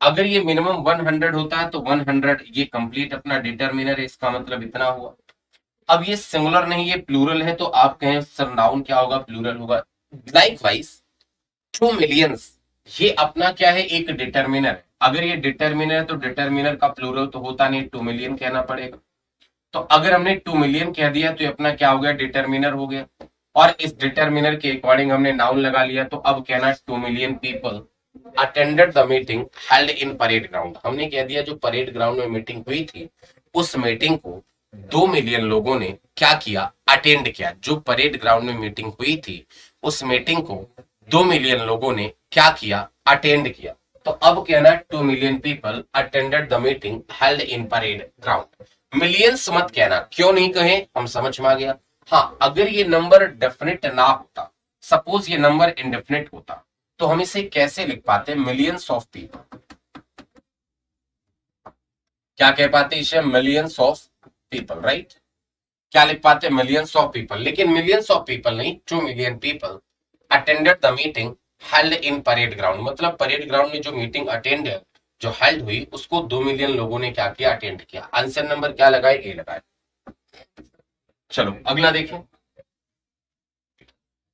अगर ये मिनिमम 100 होता है तो 100 ये कंप्लीट अपना डिटर्मिनर है, इसका मतलब इतना हुआ। अब ये सिंगुलर नहीं, ये प्लूरल है, तो आप कहें सर नाउन क्या होगा, प्लूरल होगा। लाइकवाइज 2 मिलियंस, ये अपना क्या है, एक डिटर्मिनर है। अगर ये डिटर्मिनर है तो डिटर्मिनर का प्लूरल तो होता नहीं, 2 मिलियन कहना पड़ेगा। तो अगर हमने 2 मिलियन कह दिया तो ये अपना क्या हो गया, डिटर्मिनर हो गया। और इस डिटर्मिनर के अकॉर्डिंग हमने नाउन लगा लिया, तो अब कहना 2 million people attended the meeting held in parade ground. हमने कह दिया जो परेड ग्राउंड में मीटिंग हुई थी, उस मीटिंग को 2 मिलियन लोगों ने क्या किया, अटेंड किया। जो परेड ग्राउंड में मीटिंग हुई थी, उस मीटिंग को 2 मिलियन लोगों ने क्या किया, अटेंड किया। तो अब कहना 2 million people attended the meeting held in parade ground. Millions मत कहना, क्यों नहीं कहे, हम समझ में आ गया। हाँ, अगर ये नंबर डेफिनेट ना होता, सपोज ये नंबर इनडेफिनेट होता, तो हम इसे कैसे लिख पाते, मिलियंस ऑफ पीपल। क्या कह पाते इसे, मिलियंस ऑफ पीपल, राइट। क्या लिख पाते, मिलियंस ऑफ पीपल। लेकिन मिलियंस ऑफ पीपल नहीं, 2 million people attended the meeting held in parade ground. मतलब परेड ग्राउंड में जो मीटिंग अटेंड जो हेल्ड हुई, उसको 2 मिलियन लोगों ने क्या किया, अटेंड किया। आंसर नंबर क्या लगाए, ए लगाए। चलो अगला देखें।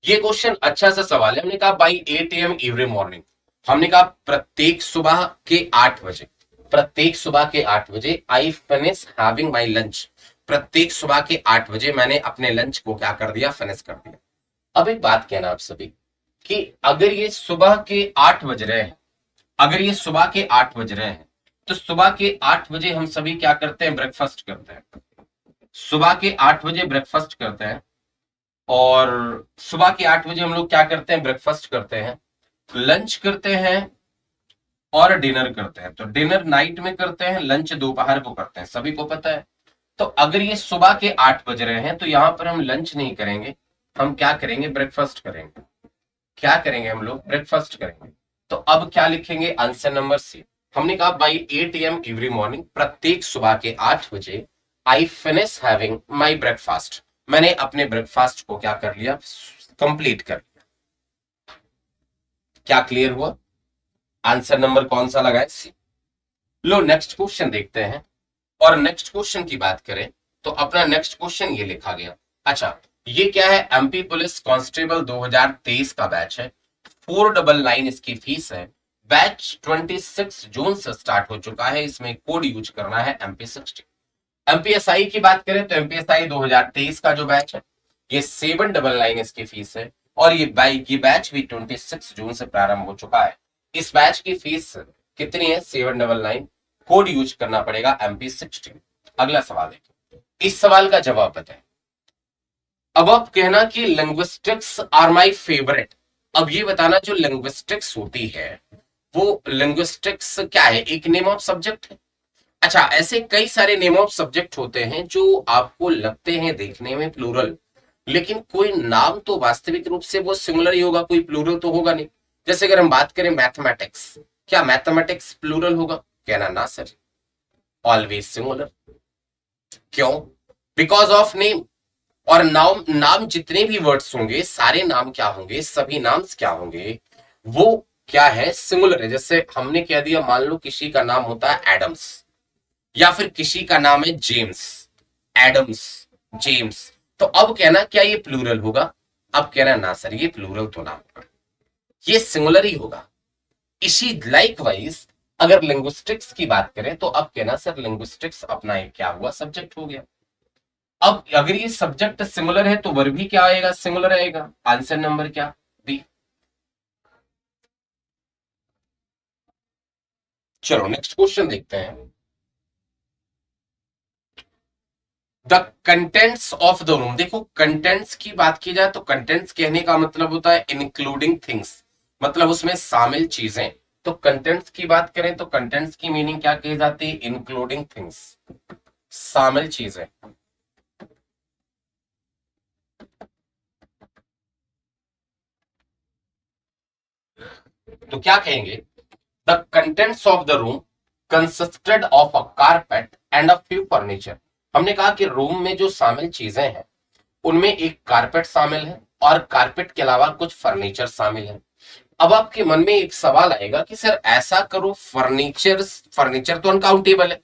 ये क्वेश्चन अच्छा सा सवाल है। हमने कहा बाई 8 AM एवरी मॉर्निंग, हमने कहा प्रत्येक सुबह के 8 बजे, प्रत्येक सुबह के 8 बजे I finish having my lunch. प्रत्येक सुबह के 8 बजे मैंने अपने लंच को क्या कर दिया, फिनिश कर दिया। अब एक बात कहना आप सभी कि अगर ये सुबह के 8 बज रहे हैं, अगर ये सुबह के 8 बज रहे हैं, तो सुबह के 8 बजे हम सभी क्या करते हैं, ब्रेकफास्ट करते हैं। सुबह के 8 बजे ब्रेकफास्ट करते हैं, और सुबह के 8 बजे हम लोग क्या करते हैं, ब्रेकफास्ट करते हैं, लंच करते हैं और डिनर करते हैं। तो डिनर नाइट में करते हैं, लंच दोपहर को करते हैं, सभी को पता है। तो अगर ये सुबह के 8 बज रहे हैं, तो यहां पर हम लंच नहीं करेंगे, हम क्या करेंगे, ब्रेकफास्ट करेंगे। क्या करेंगे हम लोग, ब्रेकफास्ट करेंगे। तो अब क्या लिखेंगे, आंसर नंबर सी। हमने कहा बाई 8 AM एवरी मॉर्निंग, प्रत्येक सुबह के 8 बजे I finish having my breakfast, मैंने अपने ब्रेकफास्ट को क्या कर लिया, कंप्लीट कर लिया। क्या क्लियर हुआ, आंसर नंबर कौन सा लगाए, सी। लो नेक्स्ट क्वेश्चन देखते हैं। और नेक्स्ट क्वेश्चन की बात करें तो अपना नेक्स्ट क्वेश्चन ये लिखा गया। अच्छा, ये क्या है, एमपी पुलिस कांस्टेबल 2023 का बैच है, 499 इसकी फीस है। बैच 26 जून से स्टार्ट हो चुका है। इसमें कोड यूज करना है MP60। एमपीएसआई की बात करें तो एमपीएसआई 2023 का जो बैच है, ये 799 इसकी फीस है। और ये बैच भी 26 जून से प्रारंभ हो चुका है। इस बैच की फीस कितनी है, 799। कोड यूज करना पड़ेगा MP60। अगला सवाल है, इस सवाल का जवाब बताएं। अब आप कहना कि लिंग्विस्टिक्स आर माय फेवरेट। अब ये बताना जो लिंग्विस्टिक्स होती है, वो लिंग्विस्टिक्स क्या है, एक नेम ऑफ सब्जेक्ट है। अच्छा, ऐसे कई सारे नेम ऑफ सब्जेक्ट होते हैं जो आपको लगते हैं देखने में प्लूरल, लेकिन कोई नाम तो वास्तविक रूप से वो सिंगुलर ही होगा, कोई प्लूरल तो होगा नहीं। जैसे अगर हम बात करें मैथमेटिक्स, क्या मैथमेटिक्स प्लूरल होगा, कहना ना सर, ऑलवेज सिंगुलर। क्यों, बिकॉज ऑफ नेम। और नाम जितने भी वर्ड्स होंगे, सारे नाम क्या होंगे, सभी नाम्स क्या होंगे, वो क्या है, सिंगुलर है। जैसे हमने कह दिया, मान लो किसी का नाम होता है एडम्स, या फिर किसी का नाम है जेम्स, एडम्स, जेम्स, तो अब कहना क्या ये प्लूरल होगा, अब कहना ना सर ये प्लूरल तो ना होगा, ये सिंगुलर ही होगा। इसी लाइकवाइज अगर लिंग्विस्टिक्स की बात करें तो अब कहना सर लिंग्विस्टिक्स अपना एक क्या हुआ, सब्जेक्ट हो गया। अब अगर ये सब्जेक्ट सिंगुलर है तो वर्ब भी क्या आएगा, सिंगुलर आएगा। आंसर नंबर क्या, बी। चलो नेक्स्ट क्वेश्चन देखते हैं। The contents of the room. देखो कंटेंट्स की बात की जाए तो कंटेंट्स कहने का मतलब होता है इंक्लूडिंग थिंग्स, मतलब उसमें शामिल चीजें। तो कंटेंट्स की बात करें तो कंटेंट्स की मीनिंग क्या कही जाती है, इंक्लूडिंग थिंग्स, शामिल चीजें। तो क्या कहेंगे, the contents of the room consisted of a carpet and a few furniture. हमने कहा कि रूम में जो शामिल चीजें हैं, उनमें एक कारपेट शामिल है और कारपेट के अलावा कुछ फर्नीचर शामिल है। अब आपके मन में एक सवाल आएगा कि सर ऐसा करो, फर्नीचर तो अनकाउंटेबल है,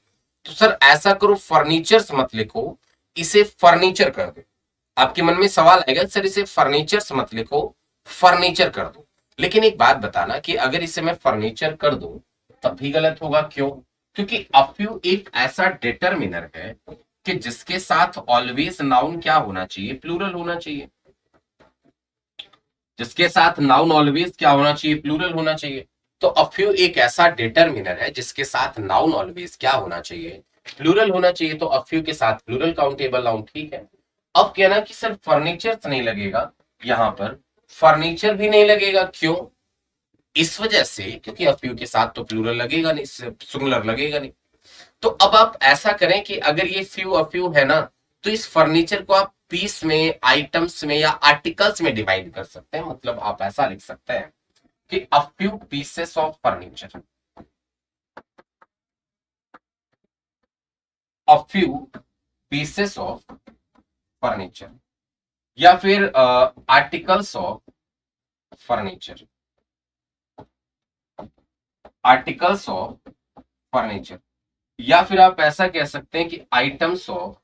तो सर ऐसा करो फर्नीचर्स मत लिखो, इसे फर्नीचर कर दो। आपके मन में सवाल आएगा सर इसे फर्नीचर मत लिखो, फर्नीचर कर दो। लेकिन एक बात बताना कि अगर इसे मैं फर्नीचर कर दूं तब भी गलत होगा। क्यों? क्योंकि अफ्यू एक ऐसा डिटरमिनर है कि जिसके साथ ऑलवेज नाउन क्या होना चाहिए, प्लूरल होना चाहिए। जिसके साथ नाउन ऑलवेज क्या होना चाहिए, प्लूरल होना चाहिए। तो अफ्यू एक ऐसा डिटरमिनर है जिसके साथ नाउन ऑलवेज क्या होना चाहिए, प्लूरल होना चाहिए। तो अफ्यू के साथ प्लूरल काउंटेबल नाउन, ठीक है। अब कहना कि सर फर्नीचर नहीं लगेगा, यहां पर फर्नीचर भी नहीं लगेगा। क्यों? इस वजह से क्योंकि अफ्यू के साथ तो प्लूरल लगेगा नहीं, सिंगुलर लगेगा नहीं। तो अब आप ऐसा करें कि अगर ये फ्यू अफ्यू है ना, तो इस फर्नीचर को आप पीस में, आइटम्स में या आर्टिकल्स में डिवाइड कर सकते हैं। मतलब आप ऐसा लिख सकते हैं कि a few pieces of furniture, a few pieces of furniture, या फिर articles of furniture, articles of furniture, या फिर आप ऐसा कह सकते हैं कि items of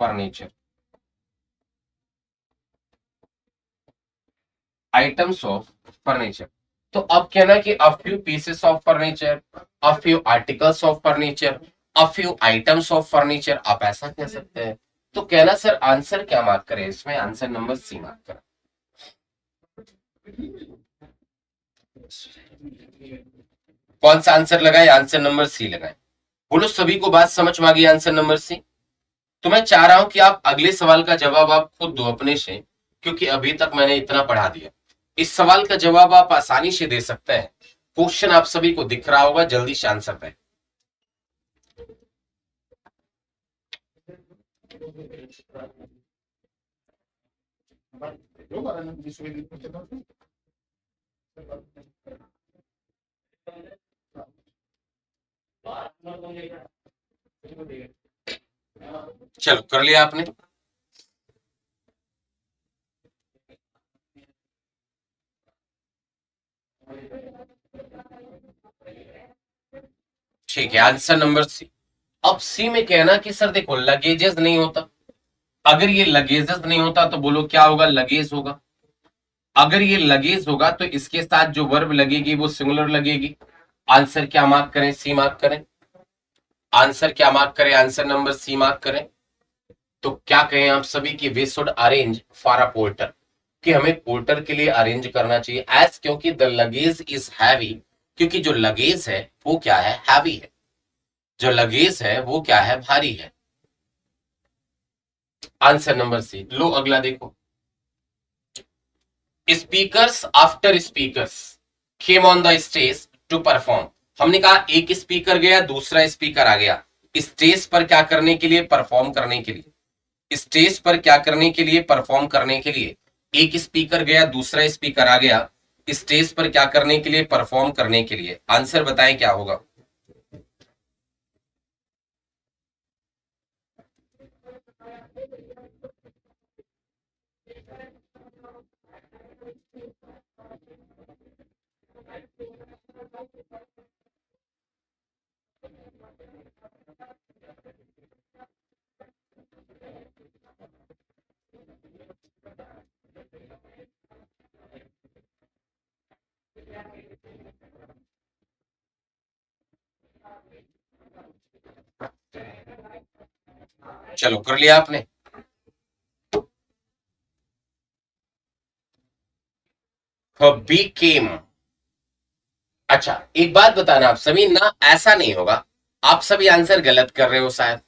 furniture, items of furniture. तो अब कहना कि a few pieces of furniture, a few articles of furniture, a few items of furniture, आप ऐसा कह सकते हैं। तो कहना सर आंसर क्या मार्क करें इसमें, आंसर नंबर सी मार्क करें। कौन सा आंसर लगाए? आंसर नंबर सी लगाए। बोलो सभी को बात समझ में आ गई? Answer number C. तो मैं चाह रहा हूं कि आप अगले सवाल का जवाब आप खुद दो अपने से, क्योंकि अभी तक मैंने इतना पढ़ा दिया। इस सवाल का जवाब आप आसानी से दे सकते हैं। क्वेश्चन आप सभी को दिख रहा होगा, जल्दी से आंसर पे। चलो कर लिया आपने? ठीक है, आंसर नंबर सी। अब सी में कहना कि सर देखो लगेजेस नहीं होता। अगर ये लगेजेस नहीं होता तो बोलो क्या होगा, लगेज होगा। अगर ये लगेज होगा तो इसके साथ जो वर्ब लगेगी वो सिंगुलर लगेगी। आंसर क्या मार्क करें? सी मार्क करें। आंसर क्या मार्क करें? आंसर नंबर सी मार्क करें। तो क्या कहें आप सभी की we should arrange for a porter, कि हमें पोर्टर के लिए अरेंज करना चाहिए एज, क्योंकि द लगेज इज हैवी। क्योंकि जो लगेज है वो क्या है, हैवी है। जो लगेज है वो क्या है, भारी है। आंसर नंबर सी। लो अगला देखो। Speakers after speakers came on the stage to perform. हमने कहा एक स्पीकर गया, दूसरा स्पीकर आ गया स्टेज पर क्या करने के लिए, परफॉर्म करने के लिए। स्टेज पर क्या करने के लिए, परफॉर्म करने के लिए। एक स्पीकर गया, दूसरा स्पीकर आ गया स्टेज पर क्या करने के लिए, परफॉर्म करने के लिए। आंसर बताएं क्या होगा। चलो कर लिया आपने? बी केम। अच्छा एक बात बताना आप सभी ना, ऐसा नहीं होगा आप सभी आंसर गलत कर रहे हो शायद।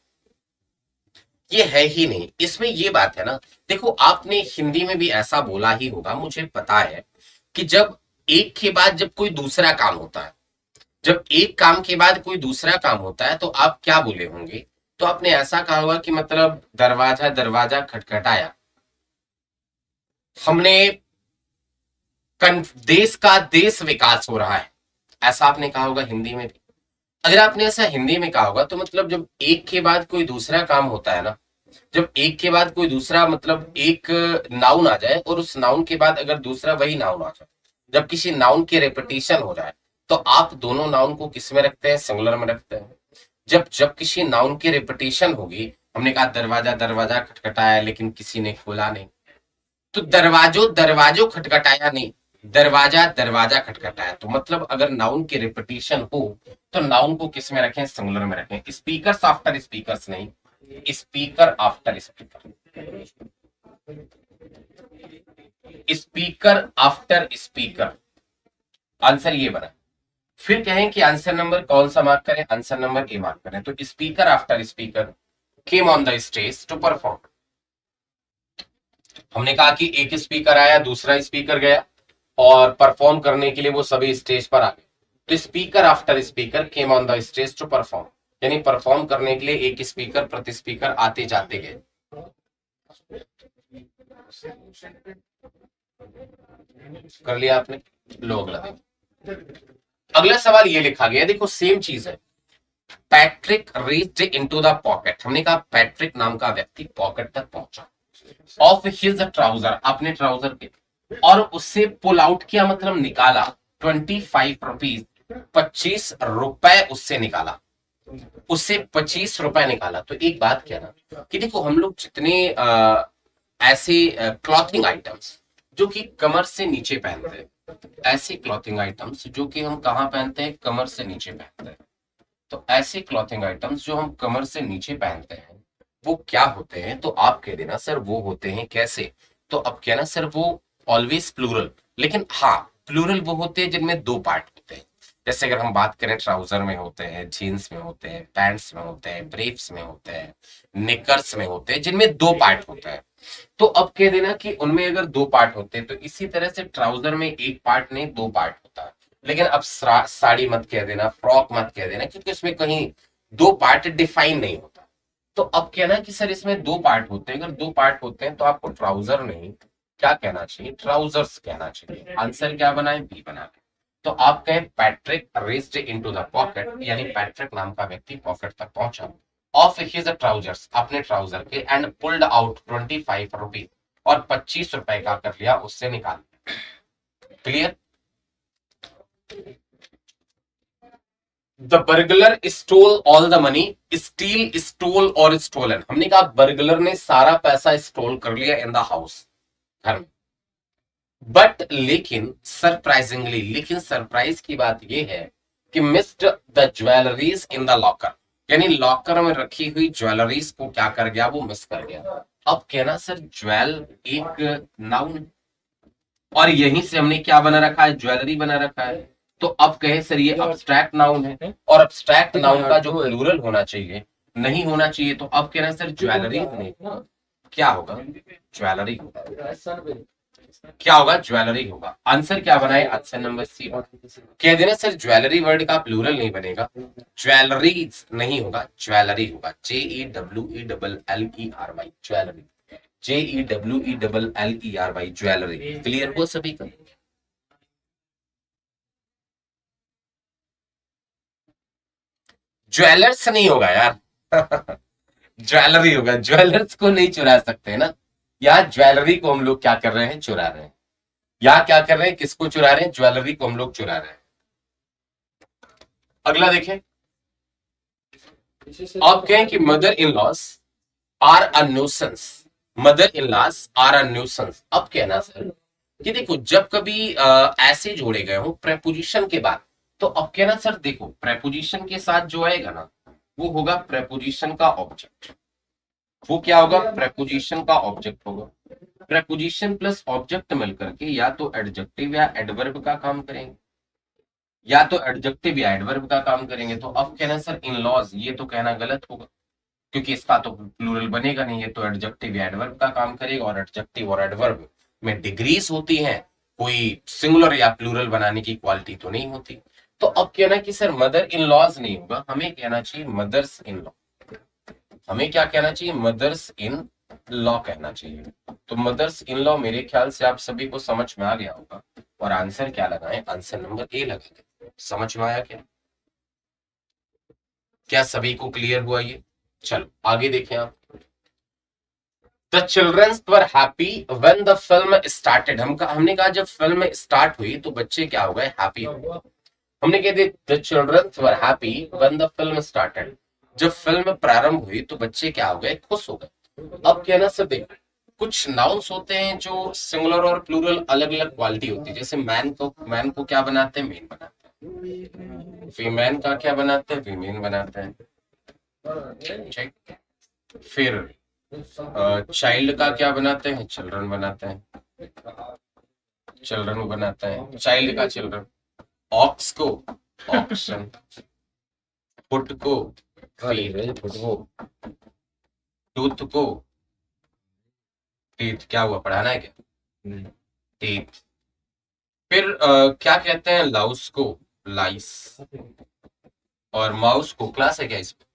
ये है ही नहीं, इसमें ये बात है ना। देखो आपने हिंदी में भी ऐसा बोला ही होगा, मुझे पता है कि जब एक के बाद जब कोई दूसरा काम होता है, जब एक काम के बाद कोई दूसरा काम होता है तो आप क्या बोले होंगे। तो आपने ऐसा कहा होगा कि मतलब दरवाजा दरवाजा खटखटाया, हमने देश का देश विकास हो रहा है, ऐसा आपने कहा होगा हिंदी में भी। अगर आपने ऐसा हिंदी में कहा होगा तो मतलब जब एक के बाद कोई दूसरा काम होता है ना, जब एक के बाद कोई दूसरा मतलब एक नाउन आ जाए और उस नाउन के बाद अगर दूसरा वही नाउन आ जाए, जब किसी नाउन की रेपिटेशन हो जाए तो आप दोनों नाउन को किस में रखते हैं, सिंगुलर में रखते हैं। जब जब किसी नाउन की रेपिटेशन होगी हमने कहा दरवाजा दरवाजा खटखटाया लेकिन किसी ने खोला नहीं, तो दरवाजों दरवाजों खटखटाया नहीं, दरवाजा दरवाजा खटखटाया। तो मतलब अगर नाउन की रिपीटिशन हो तो नाउन को किस में रखें, सिंगुलर में रखें। स्पीकर्स आफ्टर स्पीकर्स नहीं, speaker after speaker, speaker after speaker, answer ये बना। फिर कहें कि आंसर नंबर कौन सा मार्क करें, आंसर नंबर ए मार्क करें। तो speaker after speaker came on the stage to perform. हमने कहा कि एक स्पीकर आया, दूसरा स्पीकर गया और परफॉर्म करने के लिए वो सभी स्टेज पर आ गए। तो speaker after speaker came on the stage to perform, यानी परफॉर्म करने के लिए एक स्पीकर प्रति स्पीकर आते जाते गए। कर लिया आपने, लो अगला देखो। अगला सवाल ये लिखा गया, देखो सेम चीज है। Patrick reached into the pocket, हमने कहा पैट्रिक नाम का व्यक्ति पॉकेट तक पहुंचा, ऑफ हिज ट्राउजर, अपने ट्राउजर के, और उससे पुल आउट किया, मतलब निकाला 25 रुपीज, 25 रुपए उससे निकाला, उससे 25 रुपए निकाला। तो एक बात क्या ना कि देखो हम लोग जितने ऐसे क्लॉथिंग आइटम्स जो कि कमर से नीचे पहनते हैं, ऐसे क्लॉथिंग आइटम्स जो कि हम कहाँ पहनते हैं, कमर से नीचे पहनते हैं, तो ऐसे क्लॉथिंग आइटम्स जो हम कमर से नीचे पहनते हैं वो क्या होते हैं, तो आप कह देना सर वो होते हैं कैसे। तो अब कहना सर वो ऑलवेज प्लूरल, लेकिन हाँ प्लूरल वो होते हैं जिनमें दो पार्ट होते हैं। जैसे अगर हम बात करें ट्राउजर में होते हैं, जीन्स में होते हैं, पैंट्स में होते हैं, ब्रेफ्स में होते हैं, निकर्स में होते हैं, जिनमें दो पार्ट होता है। तो अब कह देना कि उनमें अगर दो पार्ट होते हैं तो इसी तरह से ट्राउजर में एक पार्ट नहीं दो पार्ट होता है। लेकिन अब साड़ी मत कह देना, फ्रॉक मत कह देना, क्योंकि इसमें कहीं दो पार्ट डिफाइन नहीं होता। तो अब कहना कि सर इसमें दो पार्ट होते हैं, अगर दो पार्ट होते हैं तो आपको ट्राउजर नहीं क्या कहना चाहिए, ट्राउजर्स कहना चाहिए। आंसर क्या बनाए, बी बना। तो आप कहें Patrick reached into the pocket, यानी पैट्रिक नाम का व्यक्ति पॉकेट तक पहुंचा ऑफ हिज ट्राउजर्स, अपने ट्राउजर के, एंड पुल्ड आउट 25 रुपीज, और 25 रुपए का कर लिया उससे निकाल। Clear. The burglar stole all the money, steal stole और स्टोलन, हमने कहा बर्गलर ने सारा पैसा स्टोल कर लिया इन द हाउस, घर में। बट लेकिन सरप्राइजिंगली, लेकिन सरप्राइज की बात यह है कि missed the jewelleries in the locker, यानी लॉकर में रखी हुई ज्वेलरीज को क्या कर गया, वो मिस कर गया। अब कहना सर ज्वेल एक नाउन, और यहीं से हमने क्या बना रखा है, ज्वेलरी बना रखा है। तो अब कहे सर ये अब्स्ट्रैक्ट नाउन है, और अब्स्ट्रैक्ट नाउन का जो प्लूरल होना चाहिए नहीं होना चाहिए। तो अब कहना सर ज्वेलरी नहीं, क्या होगा, ज्वेलरी होगा। क्या होगा, ज्वेलरी होगा। आंसर क्या बनाए, आंसर नंबर सी। कह देना सर ज्वेलरी वर्ड का प्लूरल नहीं बनेगा, ज्वेलरीज नहीं होगा, ज्वेलरी होगा, JEWELLERY, jewellery, JEWELLERY, jewellery. Clear हो सभी का। ज्वेलर्स नहीं होगा यार ज्वेलरी होगा, ज्वेलर्स को नहीं चुरा सकते ना, या ज्वेलरी को हम लोग क्या कर रहे हैं, चुरा रहे हैं। या क्या कर रहे हैं, किसको चुरा रहे हैं, ज्वेलरी को हम लोग चुरा रहे हैं। अगला देखें, आप कहें कि mother in laws are a nuisance, mother in laws are a nuisance. अब कहना सर कि देखो जब कभी ऐसे जोड़े गए हो प्रेपोजिशन के बाद, तो अब कहना सर देखो प्रेपोजिशन के साथ जो आएगा ना वो होगा प्रेपोजिशन का ऑब्जेक्ट। वो क्या होगा, प्रेपोजिशन का ऑब्जेक्ट होगा। प्रेपोजिशन प्लस ऑब्जेक्ट मिलकर के या तो एडजेक्टिव या एडवर्ब का काम करेंगे, या तो एडजेक्टिव या एडवर्ब का काम करेंगे। तो अब कहना सर इन लॉज, ये तो कहना गलत होगा क्योंकि इसका तो प्लूरल बनेगा नहीं, ये तो एडजेक्टिव या एडवर्ब का काम करेगा, और एडजेक्टिव और एडवर्ब में डिग्रीज होती हैं, कोई सिंगुलर या प्लूरल बनाने की क्वालिटी तो नहीं होती। तो अब कहना कि सर मदर इन लॉज नहीं होगा, हमें कहना चाहिए मदर्स इन लॉ। हमें क्या कहना चाहिए, मदर्स इन लॉ कहना चाहिए। तो मदर्स इन लॉ मेरे ख्याल से आप सभी को समझ में आ गया होगा, और आंसर क्या लगाएं, आंसर नंबर ए लगाएं। समझ में आया क्या, क्या सभी को क्लियर हुआ ये। चलो आगे देखें आप। The childrens were happy when the film started, हमने कहा जब फिल्म स्टार्ट हुई तो बच्चे क्या हो गए, हैप्पी हो गए। हमने कह दिया the childrens were happy when the film started, जब फिल्म प्रारंभ हुई तो बच्चे क्या हो गए, खुश हो गए। अब क्या ना सर, देख, कुछ नाउन्स होते हैं जो सिंगुलर और प्लूरल अलग अलग क्वालिटी होती है। जैसे मैन को क्या बनाते हैं, मेन बनाते हैं। फीमेन का क्या बनाते हैं, वीमेन बनाते हैं। ठीक। फिर चाइल्ड का क्या बनाते हैं, चिल्ड्रन बनाते हैं। चिल्ड्रन बनाते हैं, चाइल्ड का चिल्ड्रन। ऑक्स को ऑक्सन, फुट को फुट, टूथ को टीथ। क्या हुआ, पढ़ाना है क्या, टीथ। फिर क्या कहते हैं, लाउस को लाइस। और माउस को, क्लास है क्या इसमें,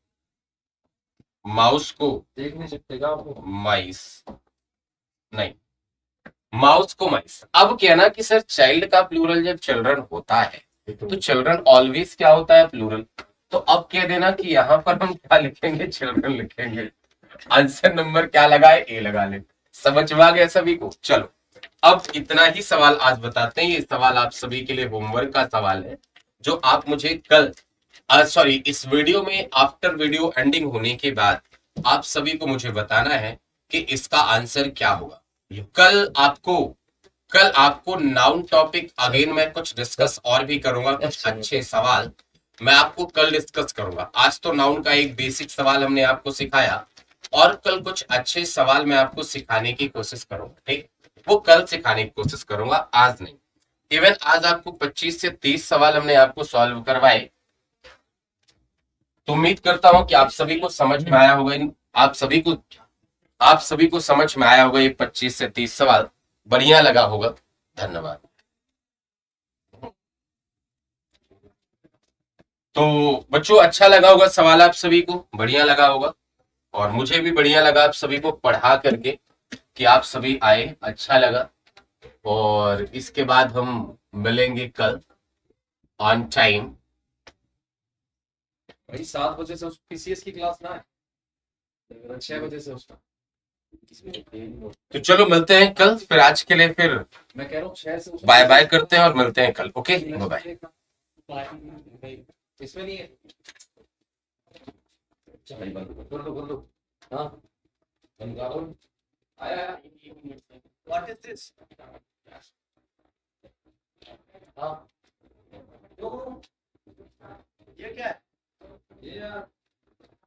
माउस को देख नहीं सकते क्या आपको, माइस नहीं, माउस को माइस। अब क्या ना कि सर, चाइल्ड का प्लूरल जब चिल्ड्रन होता है तो चिल्ड्रन ऑलवेज क्या होता है, प्लूरल। तो अब कह देना कि यहाँ पर हम क्या लिखेंगे, चिल्ड्रन लिखेंगे। आंसर नंबर क्या लगाए, ए लगा ले। समझ में आ गया सभी को। चलो, अब इतना ही सवाल आज बताते हैं। ये सवाल आप सभी के लिए होमवर्क का सवाल है, जो आप मुझे कल, सॉरी, इस वीडियो में आफ्टर वीडियो एंडिंग होने के बाद आप सभी को मुझे बताना है कि इसका आंसर क्या होगा। कल आपको नाउन टॉपिक अगेन मैं कुछ डिस्कस और भी करूंगा। कुछ अच्छे सवाल मैं आपको कल डिस्कस करूंगा। आज तो नाउन का एक बेसिक सवाल हमने आपको सिखाया, और कल कुछ अच्छे सवाल मैं आपको सिखाने की कोशिश करूंगा। ठीक, वो कल सिखाने की कोशिश करूंगा, आज नहीं। इवन आज आपको 25 से 30 सवाल हमने आपको सॉल्व करवाए। तो उम्मीद करता हूं कि आप सभी को समझ में आया होगा। आप सभी को समझ में आया होगा ये 25 से 30 सवाल, बढ़िया लगा होगा। धन्यवाद। तो बच्चों, अच्छा लगा होगा सवाल, आप सभी को बढ़िया लगा होगा, और मुझे भी बढ़िया लगा आप सभी को पढ़ा करके, कि आप सभी आए, अच्छा लगा। और इसके बाद हम मिलेंगे कल ऑन टाइम। भाई 7 बजे से उस पीसीएस की क्लास ना है, 6 बजे से उसका। तो चलो मिलते हैं कल, फिर आज के लिए फिर मैं कह रहा हूँ 6 से बाय बाय करते हैं और मिलते हैं कल। Okay, bye bye. इसमें नहीं है। भाई बंद कर दो। हाँ, बंद करो। आया। What is this? हाँ, ये क्या है? ये यार